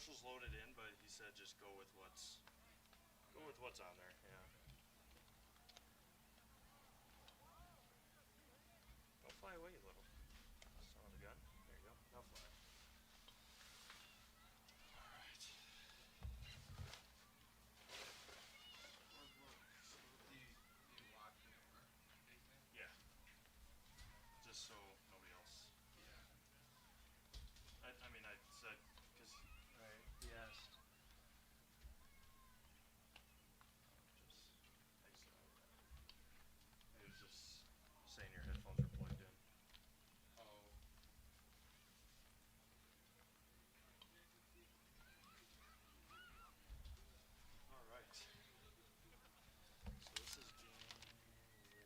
Marshall's loaded in, but he said just go with what's on there. Yeah. Don't fly away, you little son of a gun. There you go. Now fly. All right. Yeah. Just so nobody else. I mean, I said because he asked. Just exit out of that. He was just saying your headphones are plugged in. Oh. All right. So this is game 1. This is game 2. This stuff in here.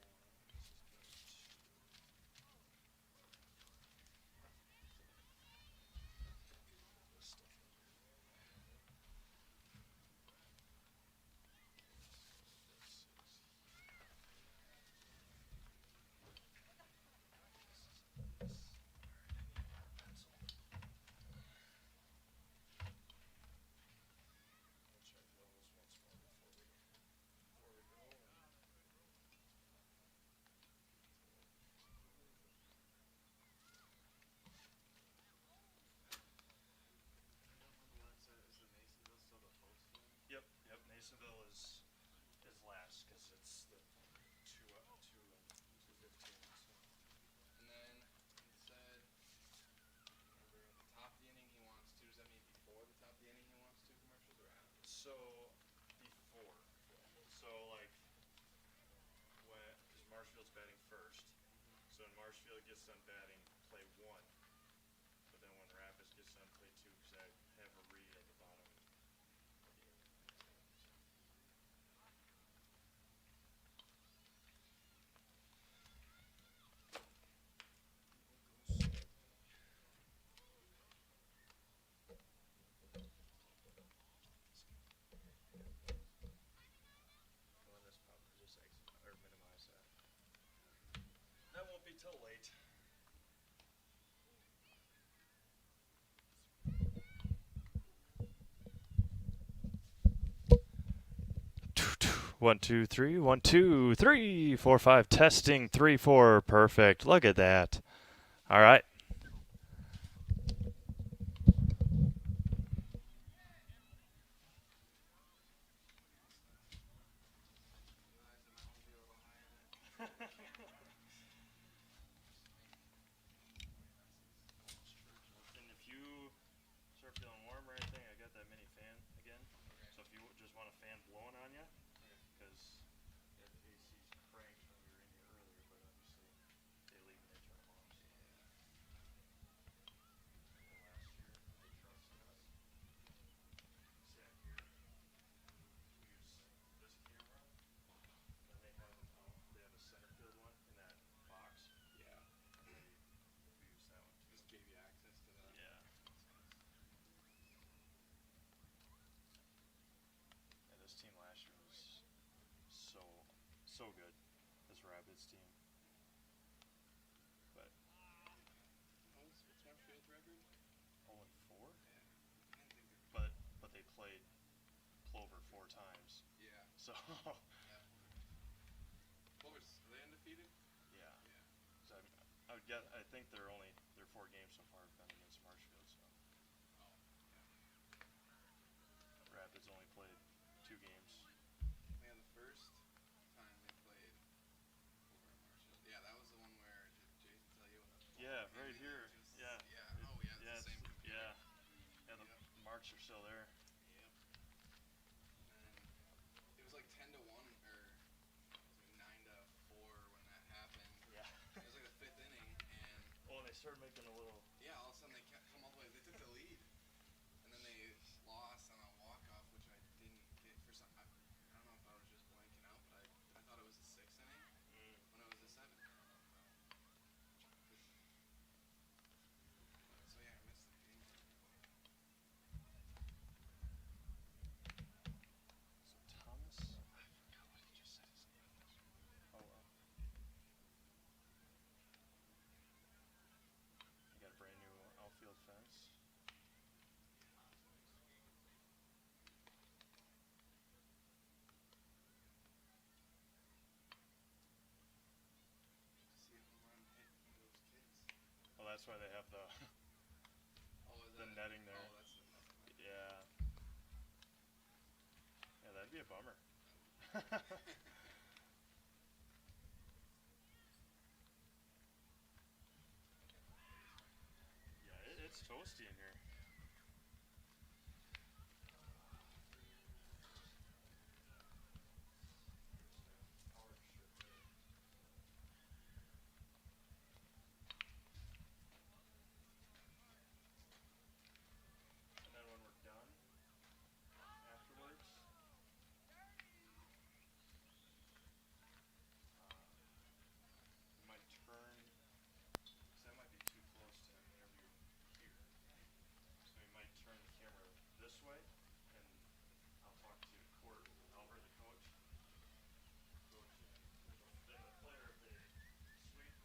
This is pencil. We'll check those once more before we go. Yep. Masonville is last because it's the 2-2 and 2-15. So. And then he said, remember at the top of the inning he wants to. Does that mean before the top of the inning he wants to commercials or after? So before. So like when because Marshfield's batting first. So when Marshfield gets done batting, play 1. But then when Rapids gets done, play 2 because I have a read at the bottom of the inning. When this pop, just exit or minimize that. That won't be till late. 1 2 3 1 2 3 4 5 testing 3 4 perfect. Look at that. All right. And if you start feeling warm or anything, I got that mini fan again. Okay. So if you just want a fan blowing on you, Okay. because the AC's cranked when we were in here earlier, but obviously they leave and they turn them off. So. Yeah. Last year they trusted us. Sat here. We use this camera. And then they have they have a center field one in that box. Yeah. And we use that one too. Just gave you access to that. Yeah. Yeah, this team last year was so good. This Rapids team. But What's Marshfield's record? 0-4. Yeah. I didn't think they But they played Clover 4 times. Yeah. So. Yeah. Clover's, are they undefeated? Yeah. Yeah. So I think their 4 games so far have been against Marshfield. So. Oh. Yeah. Rapids only played 2 games. Yeah, the first time they played over at Marshfield. Yeah, that was the one where did Jason tell you when the ball Yeah, came right in here. just, Yeah. Yeah. Oh yeah, it's the same computer. Yeah. Yeah, the Yep. marks are still there. Yep. And then it was like 10-1 or it was like 9-4 when that happened. Yeah. It was like the 5th inning and Oh, and they started making a little. yeah, all of a sudden they kept come all the way. They took the lead, and then they lost on a walk-off, which I didn't get for some. I don't know if I was just blanking out, but I thought it was the 6th inning when it was the 7th. So yeah, I missed the game for a little while. So Thomas. I forgot what he just said his name was. Oh well. You gotta bring why they have the Oh, is the that? netting there. Oh, that's the netting. Yeah. Yeah, that'd be a bummer. Yeah, it's toasty in here. And then when we're done, afterwards, we might turn, because that might be too close to have an interview here. So we might turn the camera this way, and I'll talk to Albert, the coach. Coach, and the player, if they're sweet,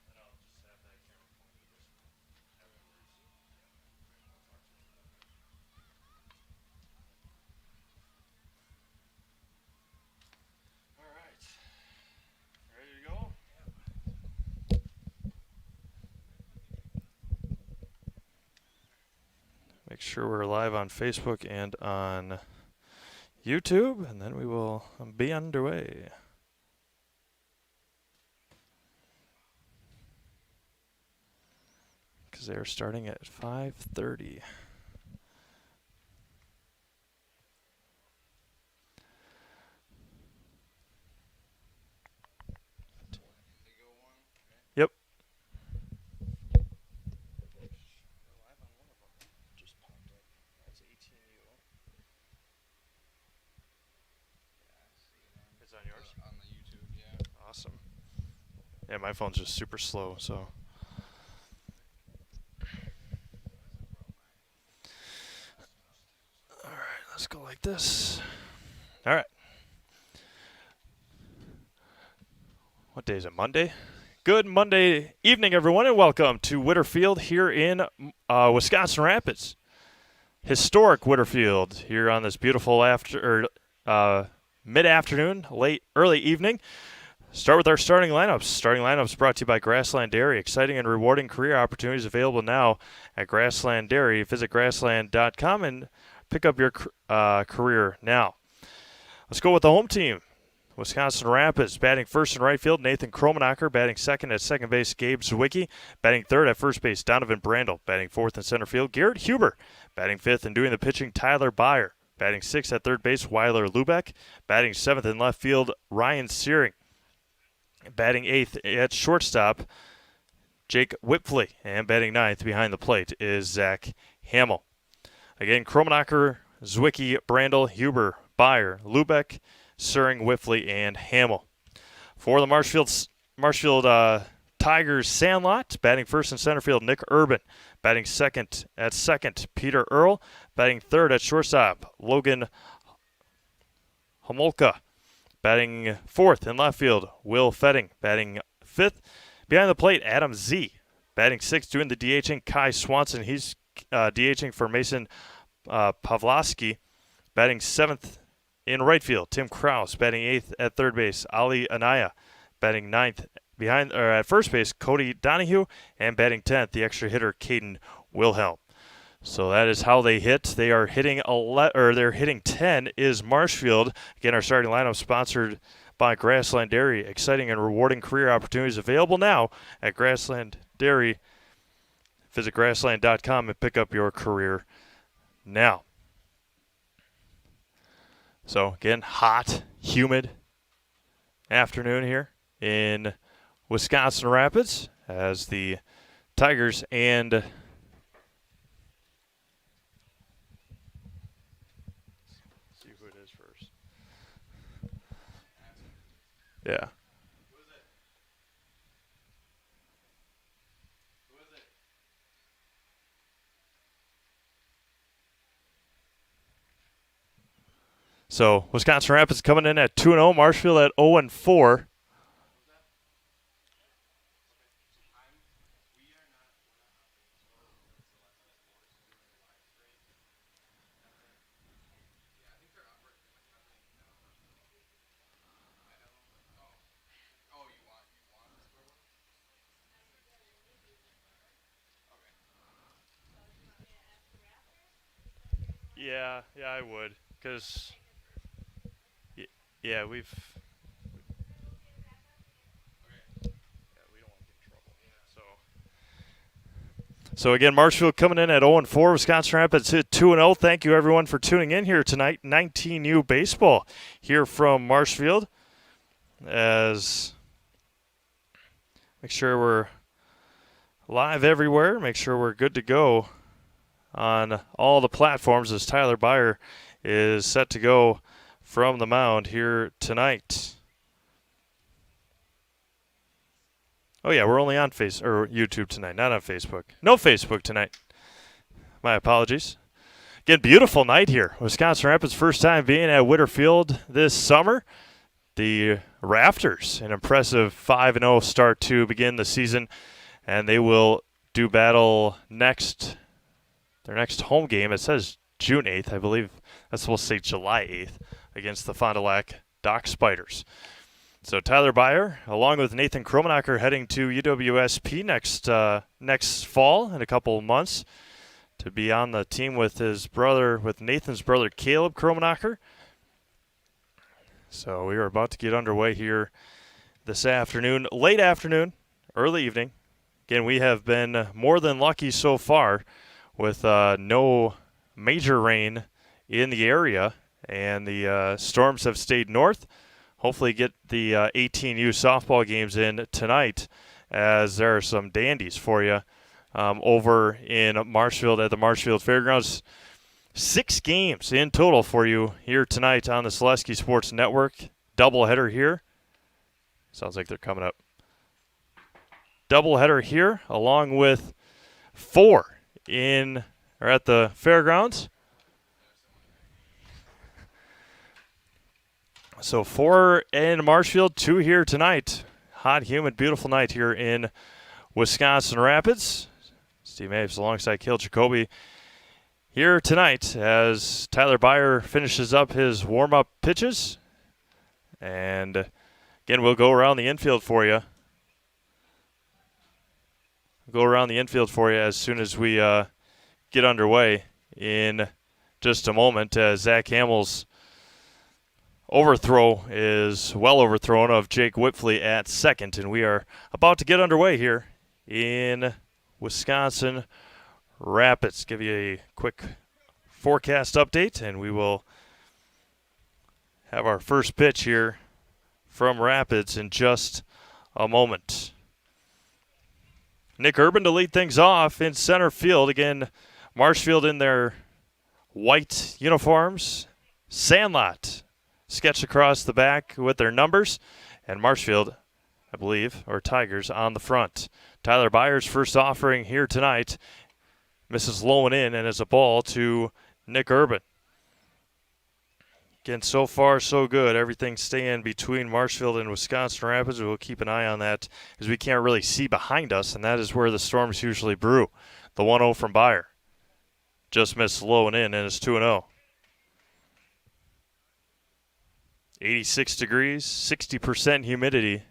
and I'll just have that camera pointed this way afterwards. Yeah, I'll talk to him a little bit. All right. Ready to go? Make sure we're live on Facebook and on YouTube, and then we will be underway. Because they're starting at 5:30. Yep. Live on one of them. Just popped up. That's 18U. It's on yours? On the YouTube, yeah. Awesome. Yeah, my phone's just super slow, so. All right, let's go like this. All right. What day is it? Monday? Good Monday evening, everyone, and welcome to Whitterfield here in Wisconsin Rapids. Historic Whitterfield here on this beautiful mid-afternoon, early evening. Start with our starting lineups. Starting lineups brought to you by Grassland Dairy. Exciting and rewarding career opportunities available now at Grassland Dairy. Visit grassland.com and pick up your career now. Let's go with the home team. Wisconsin Rapids batting first in right field, Nathan Kromenacher. Batting second at second base, Gabe Zwicky. Batting third at first base, Donovan Brandel. Batting fourth in center field, Garrett Huber. Batting fifth and doing the pitching, Tyler Byer. Batting sixth at third base, Weiler Lubeck. Batting seventh in left field, Ryan Searing. Batting eighth at shortstop, Jake Whipfley. And batting ninth behind the plate is Zach Hamill. Again, Kromenacher, Zwicky, Brandel, Huber, Byer, Lubeck, Searing, Whipfley, and Hamill. For the Marshfield Tigers, Sandlot. Batting first in center field, Nick Urban. Batting second at second, Peter Earl. Batting third at shortstop, Logan Homolka. Batting fourth in left field, Will Fetting. Batting fifth behind the plate, Adam Z. Batting sixth, doing the DHing, Kai Swanson. He's DHing for Mason Pavlovsky. Batting seventh in right field, Tim Kraus. Batting eighth at third base, Ali Anaya. Batting ninth at first base, Cody Donahue. And batting 10th, the extra hitter, Caden Wilhelm. So that is how they hit. They are hitting they're hitting 10 is Marshfield. Again, our starting lineup sponsored by Grassland Dairy. Exciting and rewarding career opportunities available now at Grassland Dairy. Visit grassland.com and pick up your career now. So again, hot, humid afternoon here in Wisconsin Rapids as the Tigers and yeah. Who is it? Who is it? So Wisconsin Rapids coming in at 2-0, Marshfield at 0-4. Yeah, I would, because yeah, we don't want to get in trouble. So again, Marshfield coming in at 0-4. Wisconsin Rapids hit 2-0. Thank you everyone for tuning in here tonight. 19U baseball here from Marshfield. As make sure we're live everywhere. Make sure we're good to go on all the platforms as Tyler Byer is set to go from the mound here tonight. Oh yeah, we're only on YouTube tonight, not on Facebook. No Facebook tonight. My apologies. Again, beautiful night here. Wisconsin Rapids' first time being at Witter Field this summer. The Rafters, an impressive 5-0 start to begin the season, and they will do battle next. Their next home game, it says June 8th, I believe that's supposed to say July 8th, against the Fond du Lac Dock Spiders. So Tyler Byer, along with Nathan Kromenacher, heading to UWSP next fall in a couple of months to be on the team with Nathan's brother Caleb Kromenacher. So we are about to get underway here this afternoon, late afternoon, early evening. Again, we have been more than lucky so far with no major rain in the area, and the storms have stayed north. Hopefully get the 18U softball games in tonight, as there are some dandies for you over in Marshfield at the Marshfield Fairgrounds. 6 games in total for you here tonight on the Selesky Sports Network. Doubleheader here. Sounds like they're coming up. Doubleheader here, along with 4 at the fairgrounds. So 4 in Marshfield, 2 here tonight. Hot, humid, beautiful night here in Wisconsin Rapids. Steve Mapes alongside Cale Jacoby here tonight as Tyler Byer finishes up his warm-up pitches. And again, we'll go around the infield for you. As soon as we get underway in just a moment, as Zach Hamill's overthrow is well overthrown of Jake Whitfley at second, and we are about to get underway here in Wisconsin Rapids. Give you a quick forecast update, and we will have our first pitch here from Rapids in just a moment. Nick Urban to lead things off in center field. Again, Marshfield in their white uniforms. Sandlot sketched across the back with their numbers, and Marshfield, I believe, or Tigers on the front. Tyler Byer's first offering here tonight misses low and in, and is a ball to Nick Urban. Again, so far so good. Everything staying between Marshfield and Wisconsin Rapids. We'll keep an eye on that as we can't really see behind us, and that is where the storms usually brew. The 1-0 from Byer. Just missed low and in, and it's 2-0. 86 degrees, 60% humidity,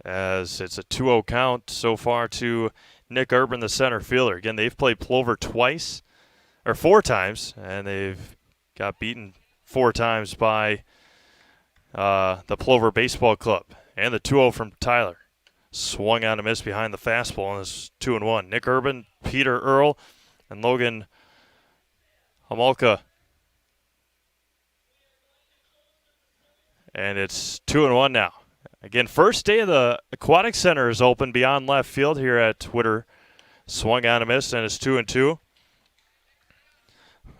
as it's a 2-0 count so far to Nick Urban, the center fielder. Again, they've played Plover 4 times, and they've got beaten 4 times by the Plover Baseball Club. And the 2-0 from Tyler. Swung on a miss behind the fastball, and it's 2-1. Nick Urban, Peter Earl, and Logan Homolka. And it's 2-1 now. Again, first day of the Aquatic Center is open beyond left field here at Witter. Swung on a miss, and it's 2-2.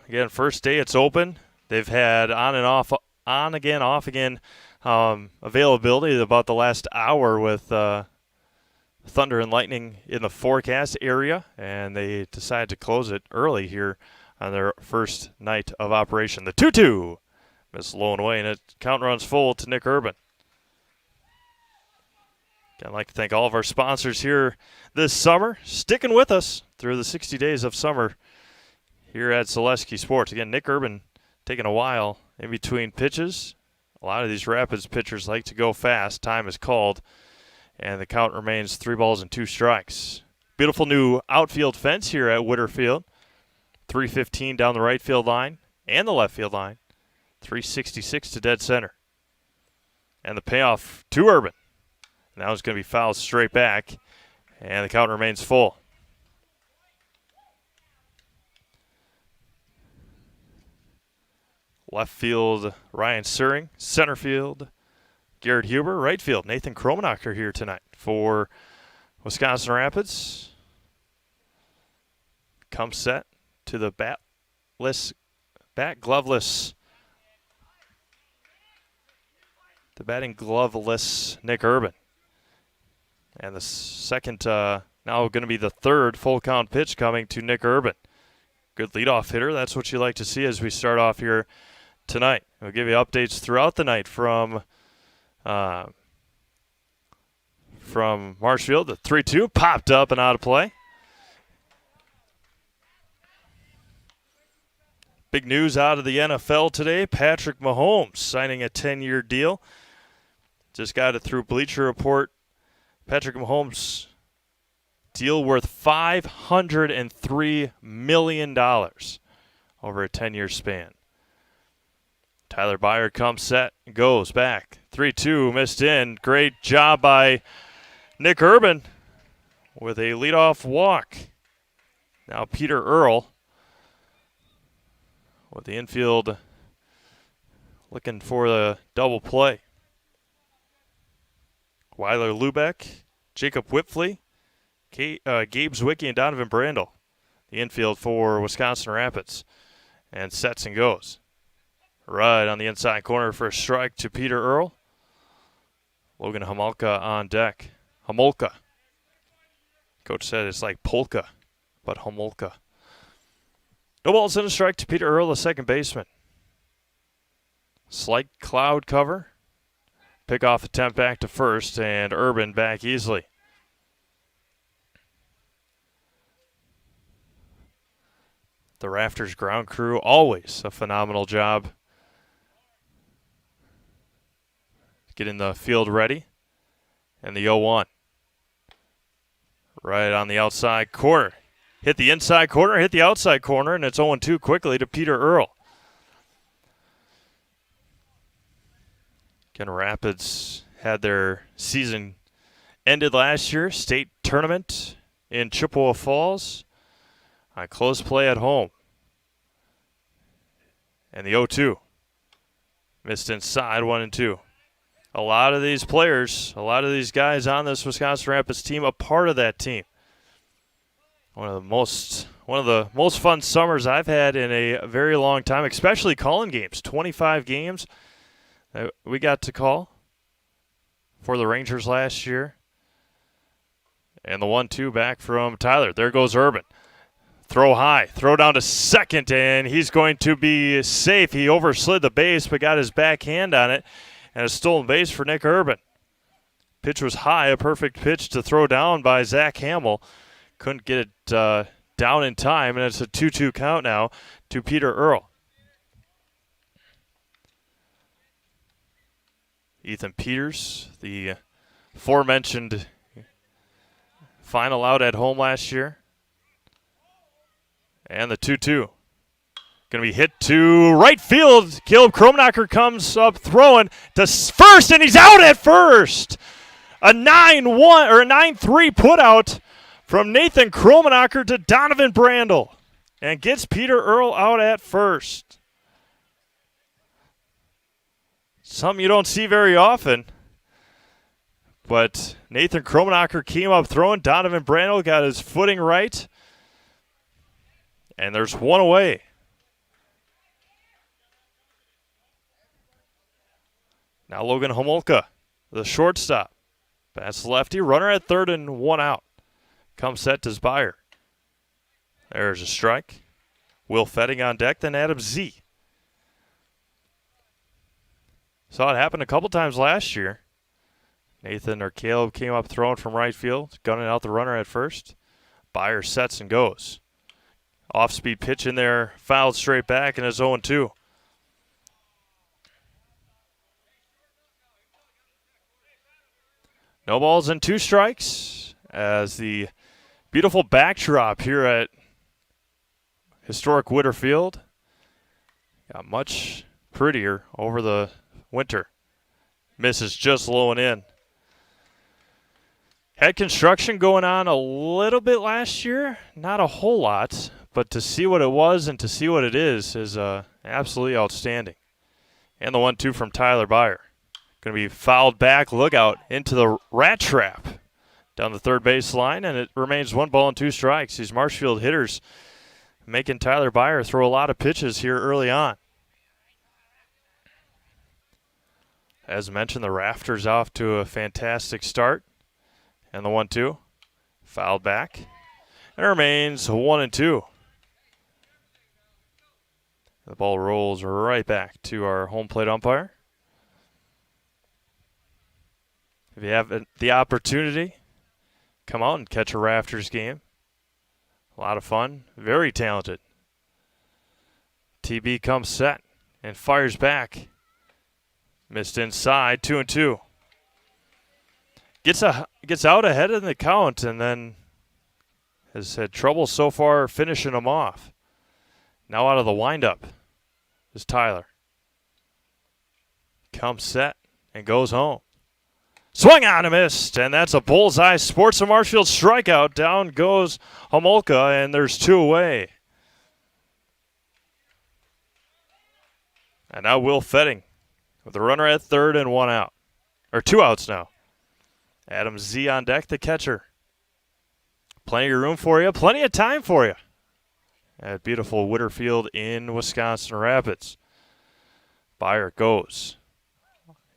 Again, first day it's open. They've had on and off, on again, off again availability about the last hour with thunder and lightning in the forecast area, and they decided to close it early here on their first night of operation. The 2-2. Miss low and away, and it count runs full to Nick Urban. I'd like to thank all of our sponsors here this summer, sticking with us through the 60 days of summer here at Selesky Sports. Again, Nick Urban taking a while in between pitches. A lot of these Rapids pitchers like to go fast. Time is called, and the count remains 3 balls and 2 strikes. Beautiful new outfield fence here at Witter Field. 315 down the right field line and the left field line. 366 to dead center. And the payoff to Urban. Now it's going to be fouled straight back, and the count remains full. Left field, Ryan Suring. Center field, Garrett Huber. Right field, Nathan Kromenacher here tonight for Wisconsin Rapids. Comes set to the gloveless. The batting gloveless Nick Urban. And the second, now going to be the third full count pitch coming to Nick Urban. Good leadoff hitter. That's what you like to see as we start off here tonight. We'll give you updates throughout the night from Marshfield. The 3-2 popped up and out of play. Big news out of the NFL today. Patrick Mahomes signing a 10-year deal. Just got it through Bleacher Report. Patrick Mahomes deal worth $503 million over a 10-year span. Tyler Byard comes set, goes back. 3-2, missed in. Great job by Nick Urban with a leadoff walk. Now Peter Earl with the infield looking for the double play. Weiler Lubeck, Jacob Whitfley, Gabe Zwicky, and Donovan Brandel. The infield for Wisconsin Rapids. And sets and goes. Right on the inside corner for a strike to Peter Earl. Logan Homolka on deck. Homolka. Coach said it's like polka, but Homolka. No balls and a strike to Peter Earl, the second baseman. Slight cloud cover. Pickoff attempt back to first, and Urban back easily. The Rafters ground crew, always a phenomenal job getting the field ready. And the 0-1. Right on the outside corner. Hit the inside corner, hit the outside corner, and it's 0-2 quickly to Peter Earl. Again, Rapids had their season ended last year. State tournament in Chippewa Falls. On close play at home. And the 0-2. Missed inside, 1-2. A lot of these players, a lot of these guys on this Wisconsin Rapids team, a part of that team. One of the most fun summers I've had in a very long time, especially calling games. 25 games that we got to call for the Rangers last year. And the 1-2 back from Tyler. There goes Urban. Throw high, throw down to second, and he's going to be safe. He overslid the base, but got his backhand on it, and a stolen base for Nick Urban. Pitch was high, a perfect pitch to throw down by Zach Hamill. Couldn't get it down in time, and it's a 2-2 count now to Peter Earl. Ethan Peters, the aforementioned final out at home last year. And the 2-2. Going to be hit to right field. Caleb Kromenacher comes up throwing to first, and he's out at first. A 9-1 or a 9-3 put out from Nathan Kromenacher to Donovan Brandel, and gets Peter Earl out at first. Something you don't see very often. But Nathan Kromenacher came up throwing. Donovan Brandel got his footing right. And there's one away. Now Logan Homolka, the shortstop. Pass lefty, runner at third and one out. Comes set to Zbyer. There's a strike. Will Fetting on deck, then Adam Z. Saw it happen a couple times last year. Nathan or Caleb came up throwing from right field, gunning out the runner at first. Byer sets and goes. Off-speed pitch in there, fouled straight back, and it's 0-2. No balls and two strikes as the beautiful backdrop here at historic Whitterfield got much prettier over the winter. Misses just low and in. Had construction going on a little bit last year, not a whole lot, but to see what it was and to see what it is absolutely outstanding. And the 1-2 from Tyler Byer. Going to be fouled back, look out, into the rat trap down the third base line, and it remains 1 ball and 2 strikes. These Marshfield hitters making Tyler Byer throw a lot of pitches here early on. As mentioned, the Rafters off to a fantastic start. And the 1-2, fouled back. And it remains 1-2. The ball rolls right back to our home plate umpire. If you have the opportunity, come out and catch a Rafters game. A lot of fun, very talented. TB comes set and fires back. Missed inside, 2-2. Gets out ahead in the count and then has had trouble so far finishing them off. Now out of the windup is Tyler. Comes set and goes home. Swung on and missed, and that's a bullseye. Sports of Marshfield strikeout. Down goes Homolka, and there's 2 away. And now Will Fetting with a runner at third and 1 out. Or 2 outs now. Adam Z on deck, the catcher. Plenty of room for you, plenty of time for you at beautiful Whitterfield in Wisconsin Rapids. Byer goes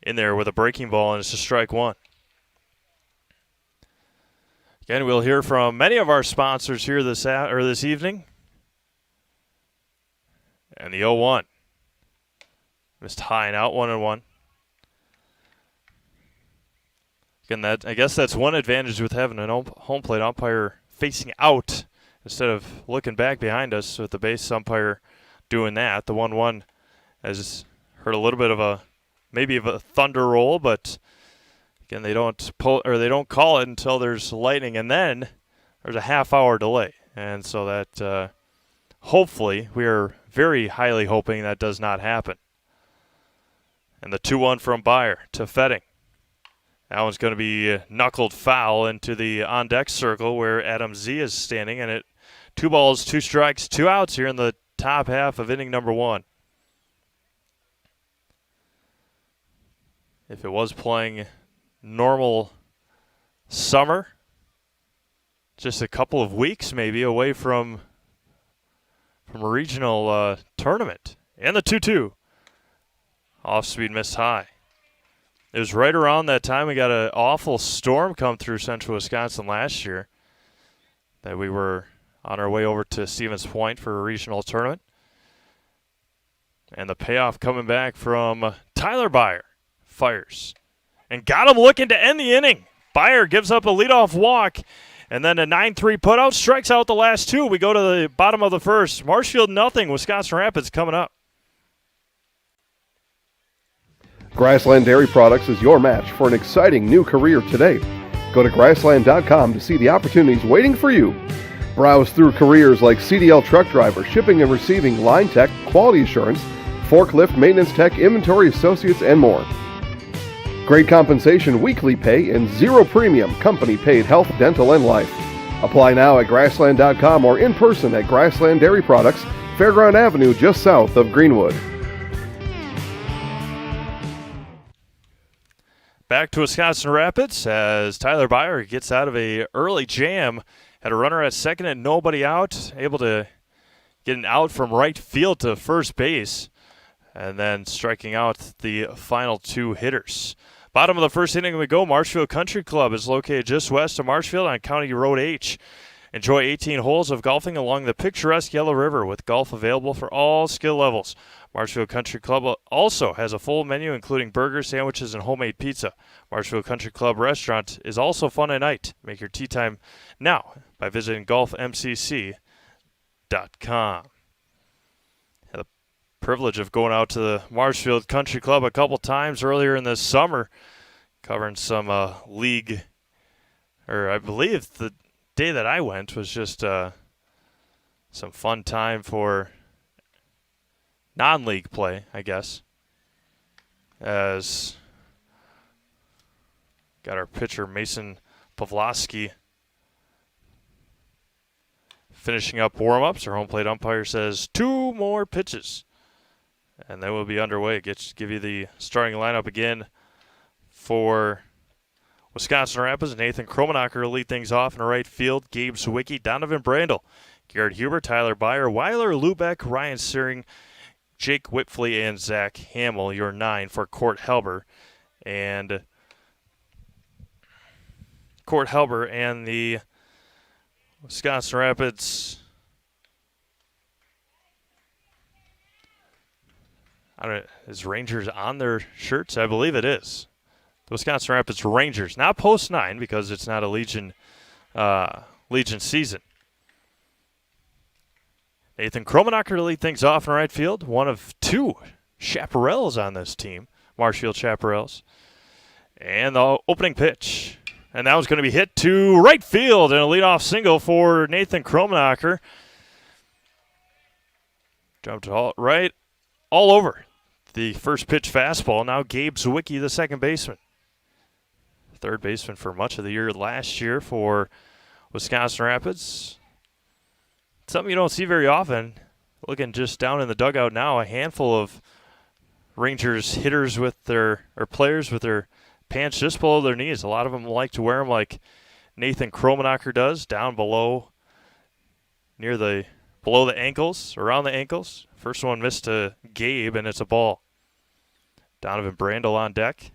in there with a breaking ball, and it's a strike 1. Again, we'll hear from many of our sponsors here this evening. And the 0-1. Missed high and out, 1-1. Again, I guess that's one advantage with having an home plate umpire facing out instead of looking back behind us with the base umpire doing that. The 1-1 has heard a little bit of a thunder roll, but again they don't call it until there's lightning, and then there's a half-hour delay, and so that hopefully we are very highly hoping that does not happen. And the 2-1 from Byer to Fetting. That one's going to be knuckled foul into the on-deck circle where Adam Z is standing, and 2 balls, 2 strikes, 2 outs here in the top half of inning number 1. If it was playing normal summer, just a couple of weeks maybe away from a regional tournament. And the 2-2. Off-speed missed high. It was right around that time we got an awful storm come through central Wisconsin last year that we were on our way over to Stevens Point for a regional tournament. And the payoff coming back from Tyler Byer. Fires. And got him looking to end the inning. Byer gives up a leadoff walk. And then a 9-3 putout, strikes out the last 2. We go to the bottom of the first. Marshfield nothing, Wisconsin Rapids coming up. Grassland Dairy Products is your match for an exciting new career today. Go to grassland.com to see the opportunities waiting for you. Browse through careers like CDL truck driver, shipping and receiving, line tech, quality assurance, forklift, maintenance tech, inventory associates, and more. Great compensation, weekly pay, and 0 premium, company-paid health, dental, and life. Apply now at grassland.com or in person at Grassland Dairy Products, Fairground Avenue, just south of Greenwood. Back to Wisconsin Rapids as Tyler Byer gets out of a early jam. Had a runner at second and nobody out. Able to get an out from right field to first base. And then striking out the final 2 hitters. Bottom of the first inning we go. Marshfield Country Club is located just west of Marshfield on County Road H. Enjoy 18 holes of golfing along the picturesque Yellow River with golf available for all skill levels. Marshfield Country Club also has a full menu including burgers, sandwiches, and homemade pizza. Marshfield Country Club restaurant is also fun at night. Make your tea time now by visiting golfmcc.com. Had the privilege of going out to the Marshfield Country Club a couple times earlier in the summer, covering some league, or I believe the day that I went was just some fun time for non-league play, I guess. As got our pitcher Mason Pavlovsky finishing up warm-ups. Our home plate umpire says 2 more pitches. And then we'll be underway. Give you the starting lineup again for Wisconsin Rapids. Nathan Kromenacher will lead things off in right field. Gabe Zwicky, Donovan Brandel, Garrett Huber, Tyler Byer, Weiler Lubeck, Ryan Searing, Jake Whitfley, and Zach Hamill, your 9 for Court Helber. And Court Helber and the Wisconsin Rapids, I don't know, is Rangers on their shirts? I believe it is. The Wisconsin Rapids Rangers, not post 9 because it's not a Legion season. Nathan Kromenacher to lead things off in right field. One of 2 Chaparrals on this team, Marshfield Chaparrals. And the opening pitch. And that was going to be hit to right field and a leadoff single for Nathan Kromenacher. Jumped all over the first pitch fastball. Now Gabe Zwicky, the second baseman. Third baseman for much of the year last year for Wisconsin Rapids. Something you don't see very often. Looking just down in the dugout now, a handful of Rangers hitters with their, or players with their pants just below their knees. A lot of them like to wear them like Nathan Kromenacher does, down below, below the ankles, around the ankles. First one missed to Gabe, and it's a ball. Donovan Brandel on deck.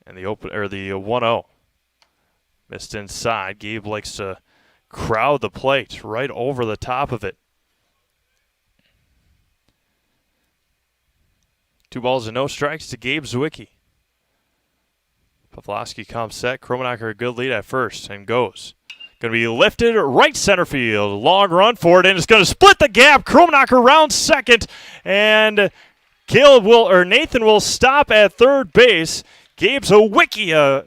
And the 1-0. Missed inside. Gabe likes to crowd the plate right over the top of it. 2 balls and no strikes to Gabe Zwicky. Pavlovsky comes set. Kromenacher a good lead at first and goes. Going to be lifted right center field. Long run for it, and it's going to split the gap. Kromenacher round second, and Nathan will stop at third base. Gabe Zwicky, a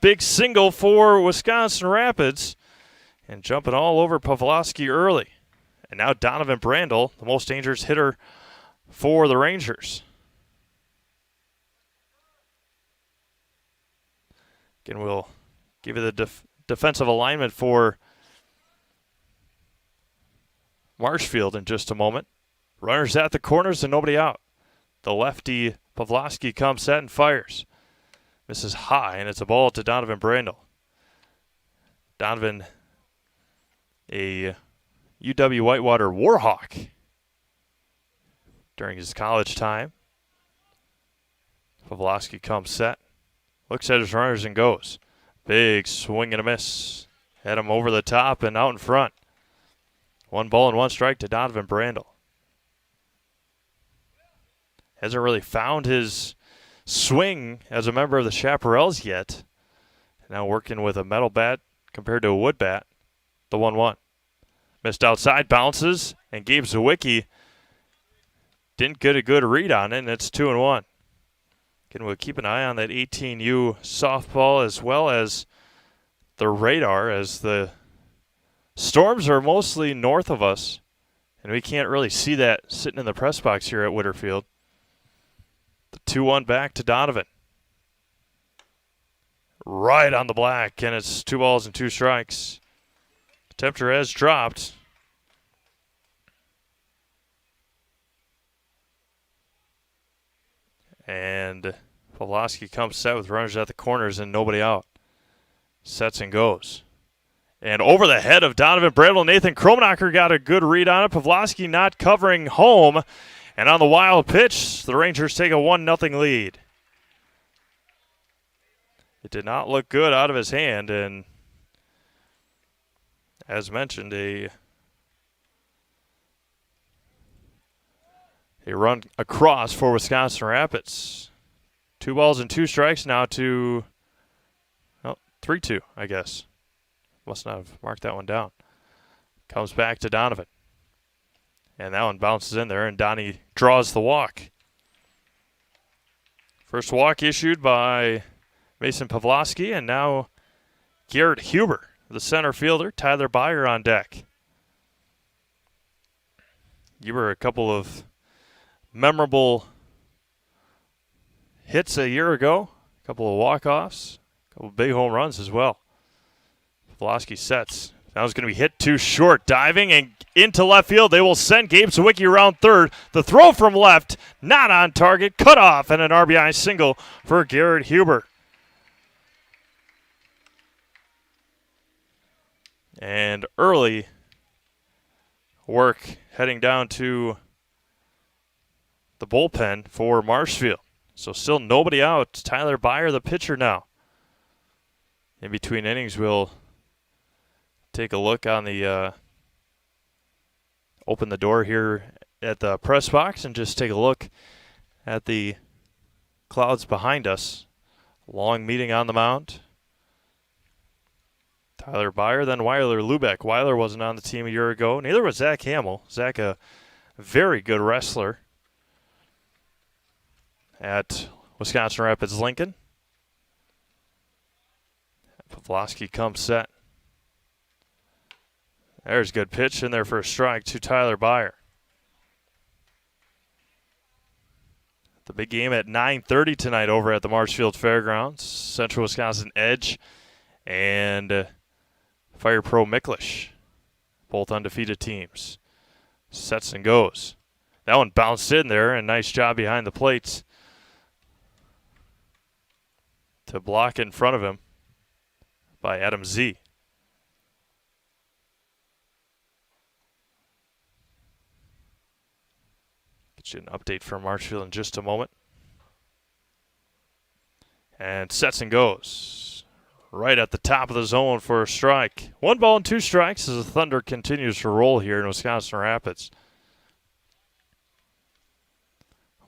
big single for Wisconsin Rapids, and jumping all over Pavlovsky early. And now Donovan Brandel, the most dangerous hitter for the Rangers. Again, we'll give you the defensive alignment for Marshfield in just a moment. Runners at the corners and nobody out. The lefty Pavlovsky comes set and fires. Misses high, and it's a ball to Donovan Brandel. Donovan, a UW Whitewater Warhawk during his college time. Pavlovsky comes set, looks at his runners and goes. Big swing and a miss. Had him over the top and out in front. 1 ball and 1 strike to Donovan Brandel. Hasn't really found his swing as a member of the Chaparrals yet. Now working with a metal bat compared to a wood bat. The 1-1. Missed outside, bounces, and Gabe Zwicky didn't get a good read on it, and it's 2-1. Again, we'll keep an eye on that 18U softball as well as the radar, as the storms are mostly north of us, and we can't really see that sitting in the press box here at Whitterfield. The 2-1 back to Donovan. Right on the black, and it's 2 balls and 2 strikes. The temperature has dropped. And Pavlovsky comes set with runners at the corners and nobody out. Sets and goes. And over the head of Donovan Brandel, Nathan Kromenacher got a good read on it. Pavlovsky not covering home. And on the wild pitch, the Rangers take a 1-0 lead. It did not look good out of his hand, and as mentioned, a run across for Wisconsin Rapids. 2 balls and 2 strikes now to 3-2, I guess. Must not have marked that one down. Comes back to Donovan. And that one bounces in there, and Donnie draws the walk. First walk issued by Mason Pavlovsky, and now Garrett Huber, the center fielder, Tyler Byer, on deck. You were a couple of memorable hits a year ago, a couple of walk-offs, a couple of big home runs as well. Pavlovsky sets. That was going to be hit too short. Diving and into left field. They will send Gabe Sawicki around third. The throw from left, not on target. Cut off and an RBI single for Garrett Huber. And early work heading down to the bullpen for Marshfield. So still nobody out. Tyler Byer, the pitcher now. In between innings, we'll take a look on the open the door here at the press box and just take a look at the clouds behind us. Long meeting on the mound. Tyler Byer, then Weiler Lubeck. Weiler wasn't on the team a year ago. Neither was Zach Hamill. Zach, a very good wrestler at Wisconsin Rapids Lincoln. Pavlovsky comes set. There's a good pitch in there for a strike to Tyler Byer. The big game at 9:30 tonight over at the Marshfield Fairgrounds. Central Wisconsin Edge and Fire Pro Micklish. Both undefeated teams. Sets and goes. That one bounced in there, and nice job behind the plates to block in front of him by Adam Z. Get you an update from Marshfield in just a moment. And sets and goes. Right at the top of the zone for a strike. 1 ball and 2 strikes as the Thunder continues to roll here in Wisconsin Rapids.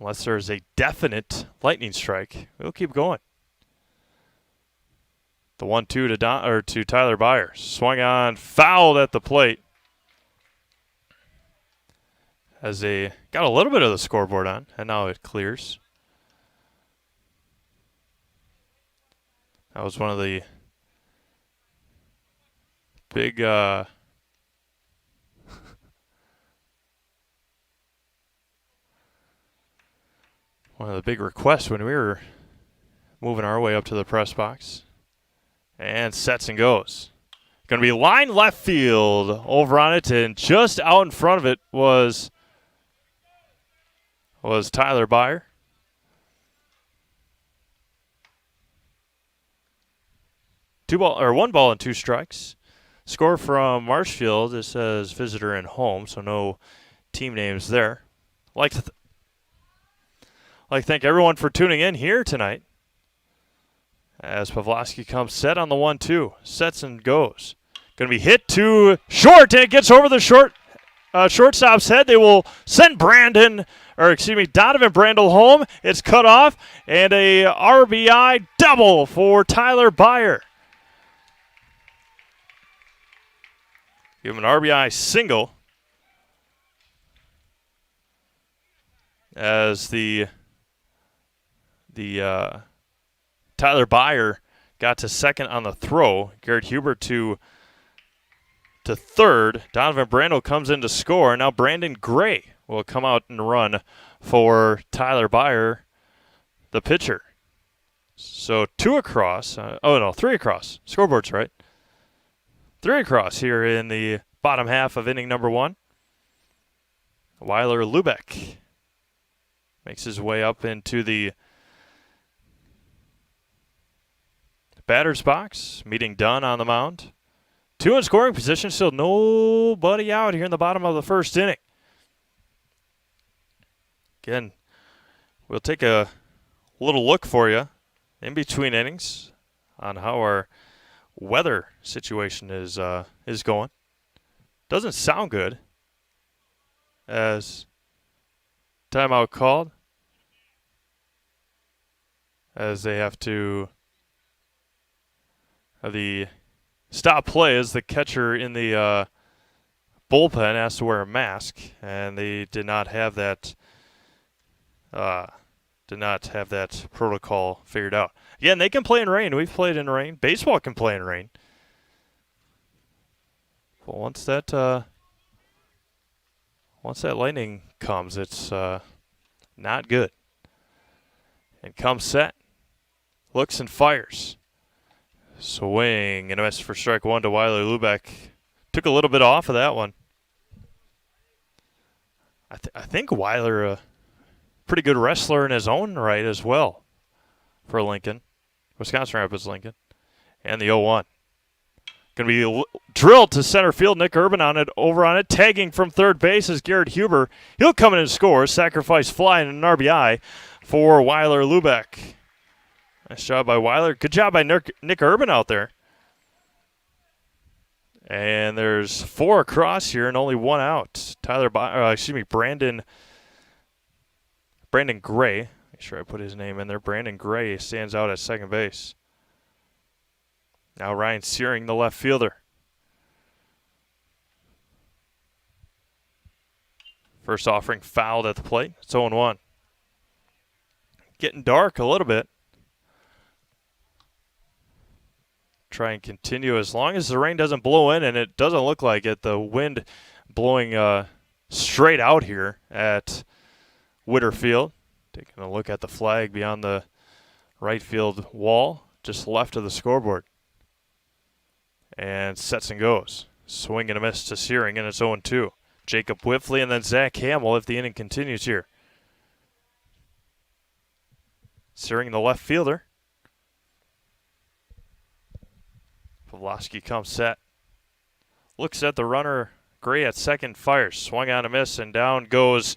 Unless there's a definite lightning strike, we'll keep going. The 1-2 to Tyler Byer. Swung on, fouled at the plate. As they got a little bit of the scoreboard on, and now it clears. That was one of the big one of the big requests when we were moving our way up to the press box. And sets and goes. Going to be line left field over on it, and just out in front of it was Tyler Byer. One ball and 2 strikes. Score from Marshfield. It says visitor and home, so no team names there. Like to thank everyone for tuning in here tonight. As Pavlovsky comes set on the 1-2. Sets and goes. Going to be hit to short, and it gets over the shortstop's head. They will send Donovan Brandel home. It's cut off, and a RBI double for Tyler Byer. Give him an RBI single as the Tyler Byer got to second on the throw. Garrett Huber to third. Donovan Brandel comes in to score. Now Brandon Gray will come out and run for Tyler Byer, the pitcher. So 2 across. 3 across. Scoreboard's right. 3 across here in the bottom half of inning number 1. Weiler Lubeck makes his way up into the batter's box. Meeting done on the mound. 2 in scoring position. Still nobody out here in the bottom of the first inning. Again, we'll take a little look for you in between innings on how our weather situation is going. Doesn't sound good as timeout called, as they have to the stop play as the catcher in the bullpen has to wear a mask, and they did not have that protocol figured out. Again, they can play in rain. We've played in rain. Baseball can play in rain. But once that lightning comes, it's not good. And comes set, looks and fires. Swing and a miss for strike one to Weiler Lubeck. Took a little bit off of that one. I think Weiler, pretty good wrestler in his own right as well for Lincoln. Wisconsin Rapids Lincoln. And the 0-1. Going to be drilled to center field. Nick Urban over on it. Tagging from third base is Garrett Huber. He'll come in and score. Sacrifice fly and an RBI for Weiler Lubeck. Nice job by Weiler. Good job by Nick Urban out there. And there's 4 across here and only 1 out. Brandon Gray. Make sure I put his name in there. Brandon Gray stands out at second base. Now Ryan Searing, the left fielder. First offering fouled at the plate. It's 0-1. Getting dark a little bit. Try and continue as long as the rain doesn't blow in, and it doesn't look like it. The wind blowing straight out here at Whitterfield. Taking a look at the flag beyond the right field wall, just left of the scoreboard. And sets and goes. Swing and a miss to Searing, and it's 0-2. Jacob Whiffley and then Zach Hamill if the inning continues here. Searing, the left fielder. Pavlovsky comes set. Looks at the runner. Gray at second, fires. Swung on a miss, and down goes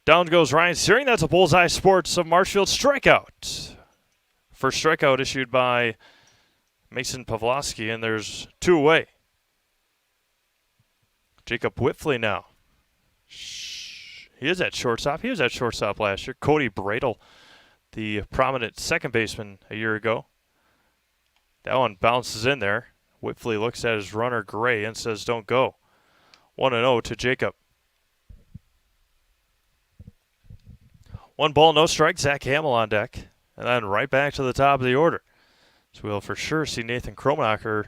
Ryan Searing. That's a Bullseye Sports of Marshfield strikeout. First strikeout issued by Mason Pavlovsky, and there's 2 away. Jacob Whiffley now. He is at shortstop. He was at shortstop last year. Cody Bradle, the prominent second baseman a year ago. That one bounces in there. Whiffley looks at his runner, Gray, and says, don't go. 1-0 to Jacob. 1 ball, no strike. Zach Hamill on deck. And then right back to the top of the order. So we'll for sure see Nathan Kromenacher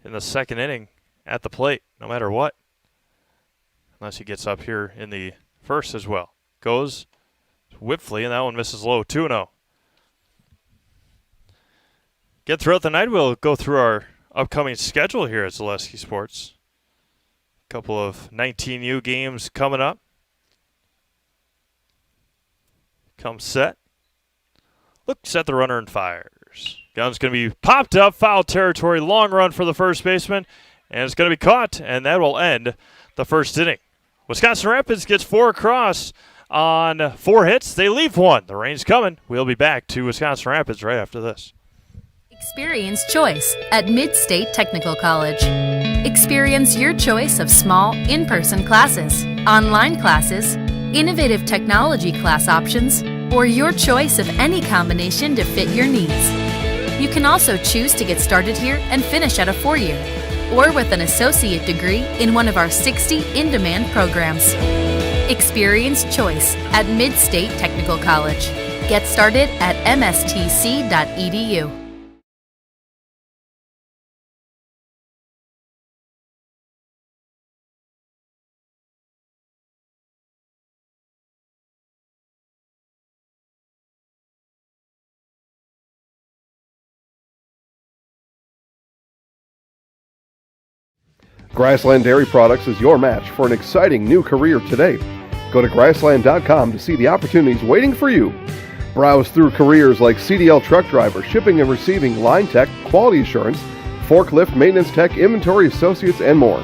in the second inning at the plate, no matter what. Unless he gets up here in the first as well. Goes Whiffley, and that one misses low. 2-0. Get throughout the night, we'll go through our upcoming schedule here at Zaleski Sports. A couple of 19U games coming up. Comes set. Looks at the runner and fires. Gun's going to be popped up, foul territory, long run for the first baseman, and it's going to be caught, and that will end the first inning. Wisconsin Rapids gets 4 across on 4 hits. They leave 1. The rain's coming. We'll be back to Wisconsin Rapids right after this. Experience choice at Mid-State Technical College. Experience your choice of small, in-person classes, online classes, innovative technology class options, or your choice of any combination to fit your needs. You can also choose to get started here and finish at a 4-year, or with an associate degree in one of our 60 in-demand programs. Experience choice at Mid-State Technical College. Get started at mstc.edu. Grassland Dairy Products is your match for an exciting new career today. Go to grassland.com to see the opportunities waiting for you. Browse through careers like CDL truck driver, shipping and receiving, line tech, quality assurance, forklift, maintenance tech, inventory associates, and more.